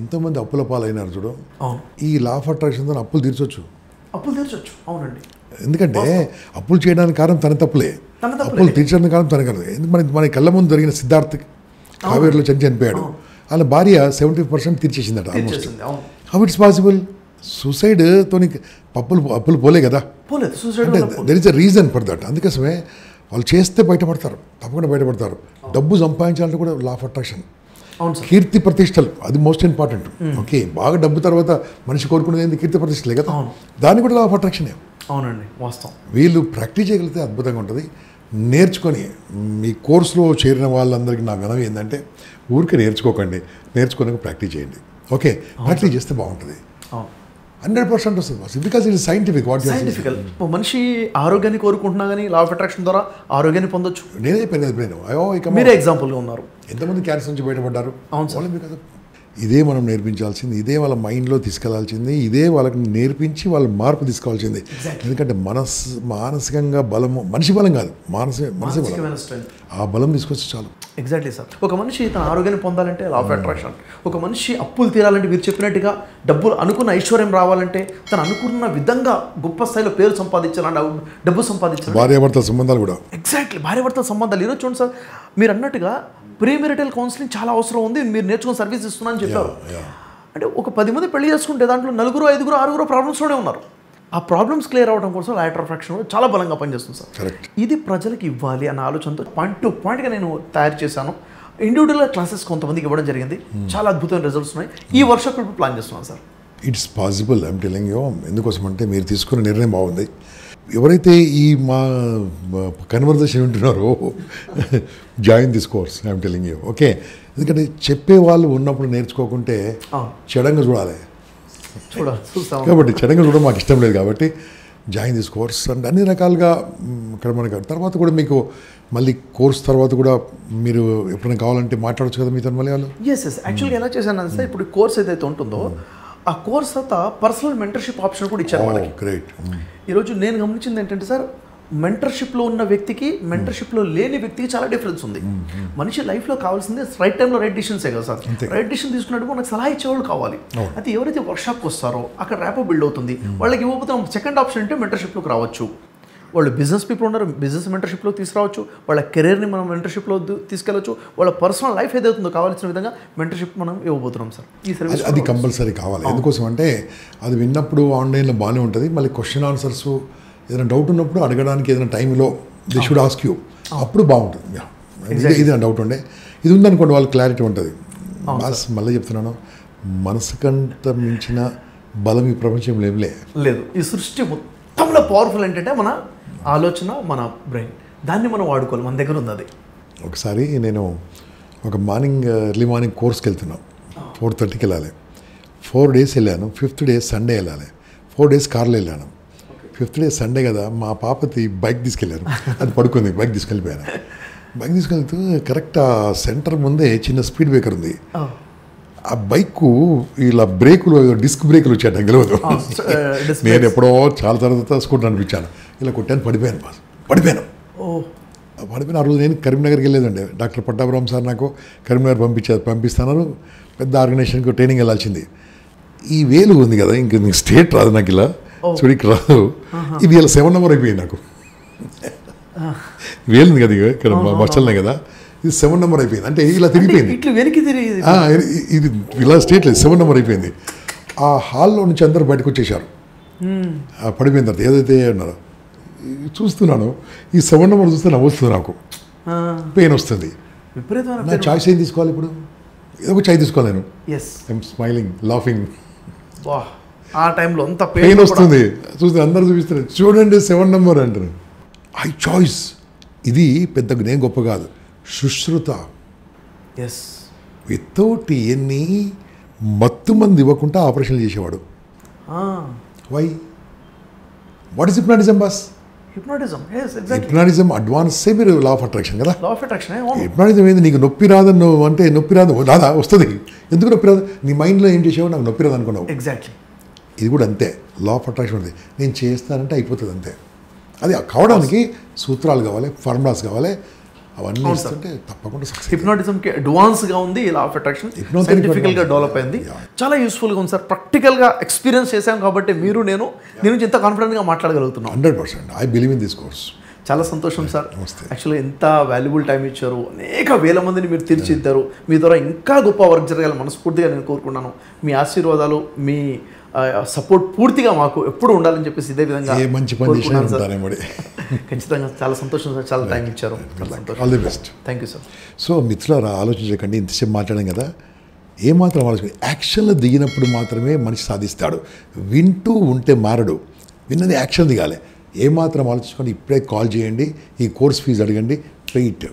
ఎంతోమంది అప్పుల పాలైనారు చూడు. అవును, ఈ లా ఆఫ్ అట్రాక్షన్ తో అప్పులు తీర్చొచ్చు. అవునండి. ఎందుకంటే అప్పులు చేయడానికి కారణం తన తప్పులే, అప్పులు తీర్చడానికి కారణం తన కారణం. ఎందుకు మన కళ్ళ ముందు జరిగిన సిద్ధార్థ్ కావేరిలో చనిపోయాడు, వాళ్ళ భార్య 70% తీర్చేసిందట almost. How it's possible? Suicide తోని అప్పులు పోలే కదా, అంటే there is a reason for that. అందుకోసమే వాళ్ళు చేస్తే బయటపడతారు, తప్పకుండా బయటపడతారు. డబ్బు సంపాదించాలంటే కూడా లా ఆఫ్ అట్రాక్షన్. కీర్తి ప్రతిష్టలు అది మోస్ట్ ఇంపార్టెంట్. ఓకే, బాగా డబ్బు తర్వాత మనిషి కోరుకునేది ఏంది? కీర్తి ప్రతిష్టలే కదా, దాన్ని కూడా లా ఆఫ్ అట్రాక్షన్. అవునండి, వాస్తవం. వీళ్ళు ప్రాక్టీస్ చేయగలిగితే అద్భుతంగా ఉంటుంది. నేర్చుకొని మీ కోర్సులో చేరిన వాళ్ళందరికీ నా వినవి ఏంటంటే ఊరికే నేర్చుకోకండి, నేర్చుకొని ప్రాక్టీస్ చేయండి. ఓకే, ప్రాక్టీస్ చేస్తే బాగుంటుంది. 100% వస్తుంది, బికాస్ ఇట్ ఇస్ సైంటిఫిక్. మనిషి ఆరోగ్యాన్ని కోరుకుంటున్నా కానీ లా ఆఫ్ అట్రాక్షన్ ద్వారా ఆరోగ్యాన్ని పొందొచ్చు. నేనే చెప్పాను, మీరే ఎగ్జాంపుల్గా ఉన్నారు. ఎంతమంది క్యాన్సర్ నుంచి బయటపడ్డారు? అవును సార్. బికాస్ ఇదే మనం నేర్పించాల్సింది, ఇదే వాళ్ళ మైండ్లో తీసుకెళ్లాల్సింది, ఇదే వాళ్ళకి నేర్పించి వాళ్ళ మార్పు తీసుకోవాల్సింది. ఎందుకంటే మానసికంగా బలము, మనిషి బలం కాదు, మనసే బలం. ఆ బలం తీసుకొచ్చి చాలు. Exactly sir. ఒక మనిషి తన ఆరోగ్యాన్ని పొందాలంటే లా ఆఫ్ అట్రాక్షన్. ఒక మనిషి అప్పులు తీరాలంటే మీరు చెప్పినట్టుగా డబ్బులు అనుకున్న ఐశ్వర్యం రావాలంటే తను అనుకున్న విధంగా గొప్ప స్థాయిలో పేరు సంపాదించాలంటే డబ్బు సంపాదించాలి. భార్యాభర్తల సంబంధాలు కూడా ఎగ్జాక్ట్లీ, భార్యాభర్తల సంబంధాలు. ఈరోజు చూడండి సార్, మీరు అన్నట్టుగా ప్రీమెరిటల్ కౌన్సిలింగ్ చాలా అవసరం ఉంది, మీరు నేర్చుకుని సర్వీస్ ఇస్తున్నా అని చెప్పారు. అంటే ఒక 10 మంది పెళ్లి చేసుకుంటే దాంట్లో 4, 5, 6 ప్రాబ్లమ్స్లోనే ఉన్నారు. ఆ ప్రాబ్లమ్స్ క్లియర్ అవ్వడం కోసం లా ఆఫ్ అట్రాక్షన్ చాలా బలంగా పనిచేస్తుంది సార్. ఇది ప్రజలకు ఇవ్వాలి అన్న ఆలోచనతో పాయింట్ టు పాయింట్గా నేను తయారు చేశాను. ఇండివిజువల్ క్లాసెస్ కొంతమందికి ఇవ్వడం జరిగింది, చాలా అద్భుతమైన రిజల్ట్స్ ఉన్నాయి. ఈ వర్క్షాప్ ఇప్పుడు ప్లాన్ చేస్తున్నాను sir. It's possible, I'm telling you. ఎందుకోసం అంటే మీరు తీసుకున్న నిర్ణయం బాగుంది. ఎవరైతే ఈ మా కన్వర్జేషన్ వింటున్నారో join this course, I'm telling you. Okay, ఎందుకంటే చెప్పే వాళ్ళు ఉన్నప్పుడు నేర్చుకోకుంటే చెడంగా చూడాలి కాబట్టి చెడంగా చూడడం మాకు ఇష్టం లేదు. కాబట్టి జాయిన్ దిస్ కోర్స్ అండ్ అన్ని రకాలుగా ఇక్కడ మనకు తర్వాత కూడా మీకు మళ్ళీ కోర్స్ తర్వాత కూడా మీరు ఎప్పుడైనా కావాలంటే మాట్లాడచ్చు కదా మీతో మళ్ళీ వాళ్ళు. ఎస్ యాక్చువల్గా ఎలా చేశాను సార్, ఇప్పుడు కోర్స్ ఏదైతే ఉంటుందో ఆ కోర్స్ తర్వాత పర్సనల్ మెంటర్షిప్ ఆప్షన్ కూడా ఇచ్చారు మనకి. గ్రేట్. ఈరోజు నేను గమనించింది ఏంటంటే సార్, మెంటర్షిప్లో ఉన్న వ్యక్తికి మెంటర్షిప్లో లేని వ్యక్తికి చాలా డిఫరెన్స్ ఉంది. మనిషి లైఫ్లో కావాల్సింది రైట్ టైంలో రైట్ డిసిషన్సే కదా సార్. రైట్ డిసిషన్ తీసుకున్నట్టు మనకు సలహా ఇచ్చేవాళ్ళు కావాలి. అయితే ఎవరైతే వర్క్షాప్కి వస్తారో అక్కడ ర్యాపో బిల్డ్ అవుతుంది. వాళ్ళకి ఇవ్వకపోతే సెకండ్ ఆప్షన్ అంటే మెంటర్షిప్లోకి రావచ్చు. వాళ్ళు బిజినెస్ పీపుల్ ఉన్నారు, బిజినెస్ మెంటర్షిప్లో తీసుకురావచ్చు. వాళ్ళ కెరీర్ని మనం మెంటర్షిప్లో తీసుకెళ్ళచ్చు. వాళ్ళ పర్సనల్ లైఫ్ ఏదైతుందో కావాల్సిన విధంగా మెంటర్షిప్ మనం ఇవ్వబోతున్నాం సార్. ఈ సర్వీస్ అది కంపల్సరీ కావాలి. ఎందుకోసం అంటే అది విన్నప్పుడు ఆన్లైన్లో బాగానే ఉంటుంది, మళ్ళీ క్వశ్చన్ ఆన్సర్స్ ఏదైనా డౌట్ ఉన్నప్పుడు అడగడానికి ఏదైనా టైంలో దే షుడ్ ఆస్క్ యూ, అప్పుడు బాగుంటుంది. ఇది డౌట్ ఉండే ఇది ఉందనుకోండి, వాళ్ళకి క్లారిటీ ఉంటుంది. మళ్ళీ చెప్తున్నాను, మనసుకంత మించిన బలం ఈ ప్రపంచంలో ఏం లేదు. ఈ సృష్టి మొత్తంలో పవర్ఫుల్ ఏంటంటే మన ఆలోచన, మన బ్రెయిన్. దాన్ని మనం వాడుకోవాలి, మన దగ్గర ఉంది అది. ఒకసారి నేను ఒక ఎర్లీ మార్నింగ్ కోర్స్కి వెళ్తున్నాను, 4:30కి వెళ్ళాలి. 4 days వెళ్ళాను. 5th డే సండే వెళ్ళాలి. 4 days కార్లో వెళ్ళాను. 5th డే సండే కదా, మా పాపతి బైక్ తీసుకెళ్ళారు. అది పడుకుంది, బైక్ తీసుకెళ్ళిపోయాను. బైక్ తీసుకెళ్తూ కరెక్ట్ ఆ సెంటర్ ముందే చిన్న స్పీడ్ బ్రేకర్ ఉంది. ఆ బైక్ ఇలా బ్రేకులు డిస్క్ బ్రేకులు వచ్చాట గెలవదు. నేను ఎప్పుడో చాలా తర్వాత స్కూటర్ అనిపించాను, ఇలా కొట్టాను, పడిపోయాను. ఆ రోజు నేను కరీంనగర్కి వెళ్ళేదండి. డాక్టర్ పట్టాభిరామ్ సార్ నాకు కరీంనగర్ పంపిస్తున్నారు. పెద్ద ఆర్గనైజేషన్కి ట్రైనింగ్ వెళ్ళాల్సింది. ఈ వేలు ఉంది కదా, ఇంక నీకు స్టేట్ రాదు నాకు, ఇలా చూడికి రాదు. ఇది ఇలా 7 నెంబర్ అయిపోయింది నాకు. వేలు ఉంది కదా ఇక్కడ మచ్చలనే కదా, ఇది 7 నెంబర్ అయిపోయింది. అంటే ఇలా తిరిగిపోయింది, ఇది ఇలా స్టేట్ లేదు, 7 నెంబర్ అయిపోయింది. ఆ హాల్లో నుంచి అందరూ బయటకు వచ్చేసారు పడిపోయిన తర్వాత. ఏదైతే అన్నారో చూస్తున్నాను, ఈ 7 నెంబర్ చూస్తే నవ్వుస్తుంది, నాకు పెయిన్ వస్తుంది. నా చాయిస్ ఏం తీసుకోవాలి ఇప్పుడు? ఏదో ఒక చాయ్ తీసుకోవాలి నేను. I'm smiling, laughing. ఆ టైంలో అంత పెయిన్ వస్తుంది, చూస్తే అందరూ చూపిస్తారు, చూడండి 7 నెంబర్ అంటారు. I choice. ఇది పెద్ద నేను గొప్ప కాదు, సుశ్రుత. వితౌట్ ఎన్ని మత్తు మంది ఇవ్వకుండా ఆపరేషన్ చేసేవాడు. Why? What is hypnotism boss? Hypnotism అడ్వాన్సే మీరు లా ఆఫ్ అట్రాక్షన్ కదా. హిప్నాటిజం ఏంది? నీకు నొప్పి రాదని నువ్వు అంటే నొప్పి రాదు, రాదా? వస్తుంది. ఎందుకు నొప్పి రాదు? నీ మైండ్లో ఏం చేసావు, నాకు నొప్పి రాదు అనుకున్నావు. ఎగ్జాక్ట్లీ. ఇది కూడా అంతే, లా ఆఫ్ అట్రాక్షన్ ఉంది. నేను చేస్తానంటే అయిపోతుంది అంతే. అది కావడానికి సూత్రాలు కావాలి, ఫార్ములాస్ కావాలి, అవన్నీ ఇస్తుంటే తప్పకుండా సక్సెస్. హిప్నాటిజంకి అడ్వాన్స్గా ఉంది లా ఆఫ్ అట్రాక్షన్, సైంటిఫికల్గా డెవలప్ అయింది. చాలా యూస్ఫుల్గా ఉంది సార్. ప్రాక్టికల్గా ఎక్స్పీరియన్స్ చేశాం కాబట్టి మీరు నేను నుంచి ఎంత కాన్ఫిడెంట్గా మాట్లాడగలుగుతున్నాం. 100% I believe in this course. చాలా సంతోషం సార్. యాక్చువల్గా ఎంత వాల్యుబుల్ టైం ఇచ్చారు, అనేక వేల మందిని మీరు తీర్చిదిద్దారు. మీ ద్వారా ఇంకా గొప్ప వర్క్ జరగాలి మనస్ఫూర్తిగా నేను కోరుకున్నాను. మీ ఆశీర్వాదాలు, మీ సపోర్ట్ పూర్తిగా మాకు ఎప్పుడు ఉండాలని చెప్పేసి ఇదే విధంగా మంచి పని చేశాను సార్. ఖచ్చితంగా చాలా సంతోషం సార్, చాలా టైం ఇచ్చారు. All the best. Thank you sir. So మిత్రులారా, ఆలోచించకండి, ఇంతసేపు మాట్లాడాం కదా, ఏమాత్రం ఆలోచించండి. యాక్షన్లో దిగినప్పుడు మాత్రమే మనిషి సాధిస్తాడు. వింటూ ఉంటే మారడు, విన్నది యాక్షన్ దిగాలి. ఏమాత్రం ఆలోచించుకొని ఇప్పుడే కాల్ చేయండి, ఈ కోర్స్ ఫీజు అడగండి, వెయిట్.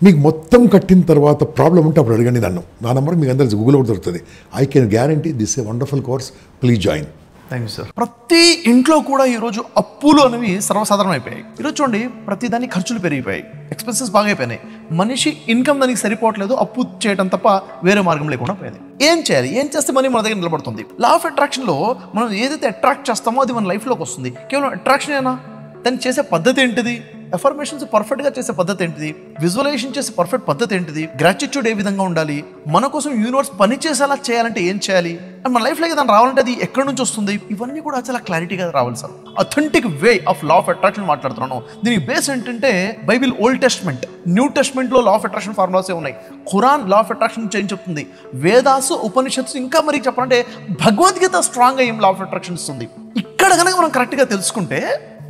మీకు మొత్తం కట్టిన తర్వాత ప్రాబ్లం ఉంటే అప్పుడు అడగండి నన్ను. నా నెంబర్ మీకు అందరికీ గూగుల్లో కూడా దొరుకుతుంది. I can guarantee this a wonderful course, please join. Thank you sir. ప్రతి ఇంట్లో కూడా ఈరోజు అప్పులు అనేవి సర్వసాధారణం అయిపోయాయి. ఈరోజు చూడండి, ప్రతి దానికి ఖర్చులు పెరిగిపోయాయి, ఎక్స్పెన్సెస్ బాగా అయిపోయినాయి. మనిషి ఇన్కమ్ దానికి సరిపోవట్లేదు, అప్పు చేయడం తప్ప వేరే మార్గం లేకుండా పోయింది. ఏం చేయాలి? ఏం చేస్తే మనీ మన దగ్గర నిలబడుతుంది? లా ఆఫ్ అట్రాక్షన్లో మనం ఏదైతే అట్రాక్ట్ చేస్తామో అది మన లైఫ్లోకి వస్తుంది. కేవలం అట్రాక్షన్ ఏనా? దాన్ని చేసే పద్ధతి ఏంటిది? ఎఫర్మేషన్స్ పర్ఫెక్ట్గా చేసే పద్ధతి ఏంటిది? విజువలైజేషన్ చేసే పర్ఫెక్ట్ పద్ధతి ఏంటిది? గ్రాటిట్యూడ్ ఏ విధంగా ఉండాలి? మన కోసం యూనివర్స్ పని చేసేలా చేయాలంటే ఏం చేయాలి? అండ్ మన లైఫ్లోకి దాన్ని రావాలంటే అది ఎక్కడి నుంచి వస్తుంది? ఇవన్నీ కూడా చాలా క్లారిటీగా రావాలి sir. Authentic way of law of attraction మాట్లాడుతున్నాను. దీనికి బేస్ ఏంటంటే బైబిల్, ఓల్డ్ టెస్ట్మెంట్, న్యూ టెస్ట్మెంట్లో లా ఆఫ్ అట్రాక్షన్ ఫార్ములాసే ఉన్నాయి. ఖురాన్ లా ఆఫ్ అట్రాక్షన్ ఏం చెప్తుంది? వేదాసు, ఉపనిషత్తు, ఇంకా మరి చెప్పాలంటే భగవద్గీత స్ట్రాంగ్గా ఏం లా ఆఫ్ అట్రాక్షన్ ఇస్తుంది. ఇక్కడ కనుక మనం కరెక్ట్గా తెలుసుకుంటే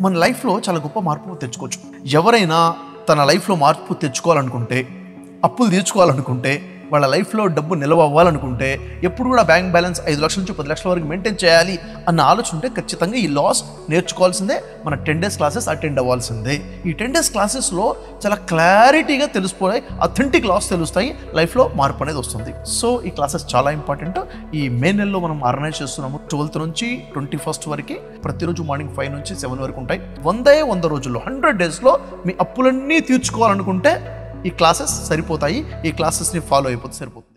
మన లైఫ్లో చాలా గొప్ప మార్పు తెచ్చుకోవచ్చు. ఎవరైనా తన లైఫ్లో మార్పు తెచ్చుకోవాలనుకుంటే, అప్పులు తీర్చుకోవాలనుకుంటే, వాళ్ళ లైఫ్లో డబ్బు నిల్వ అవ్వాలనుకుంటే, ఎప్పుడు కూడా బ్యాంక్ బ్యాలెన్స్ 5 లక్షల నుంచి 10 లక్షల వరకు మెయింటైన్ చేయాలి అన్న ఆలోచన ఉంటే ఖచ్చితంగా ఈ లాస్ నేర్చుకోవాల్సిందే. మన 10 days క్లాసెస్ అటెండ్ అవ్వాల్సిందే. ఈ 10 days క్లాసెస్లో చాలా క్లారిటీగా తెలిసిపోయి అథెంటిక్ లాస్ తెలుస్తాయి, లైఫ్లో మార్పు అనేది వస్తుంది. సో ఈ క్లాసెస్ చాలా ఇంపార్టెంట్. ఈ మే నెలలో మనం ఆర్గనైజ్ చేస్తున్నాము. 12th నుంచి 21st వరకు ప్రతిరోజు మార్నింగ్ 5 నుంచి 7 వరకు ఉంటాయి. 100 రోజుల్లో 100 daysలో మీ అప్పులన్నీ తీర్చుకోవాలనుకుంటే ఈ క్లాసెస్ సరిపోతాయి. ఈ క్లాసెస్ని ఫాలో అయిపోతే సరిపోతుంది.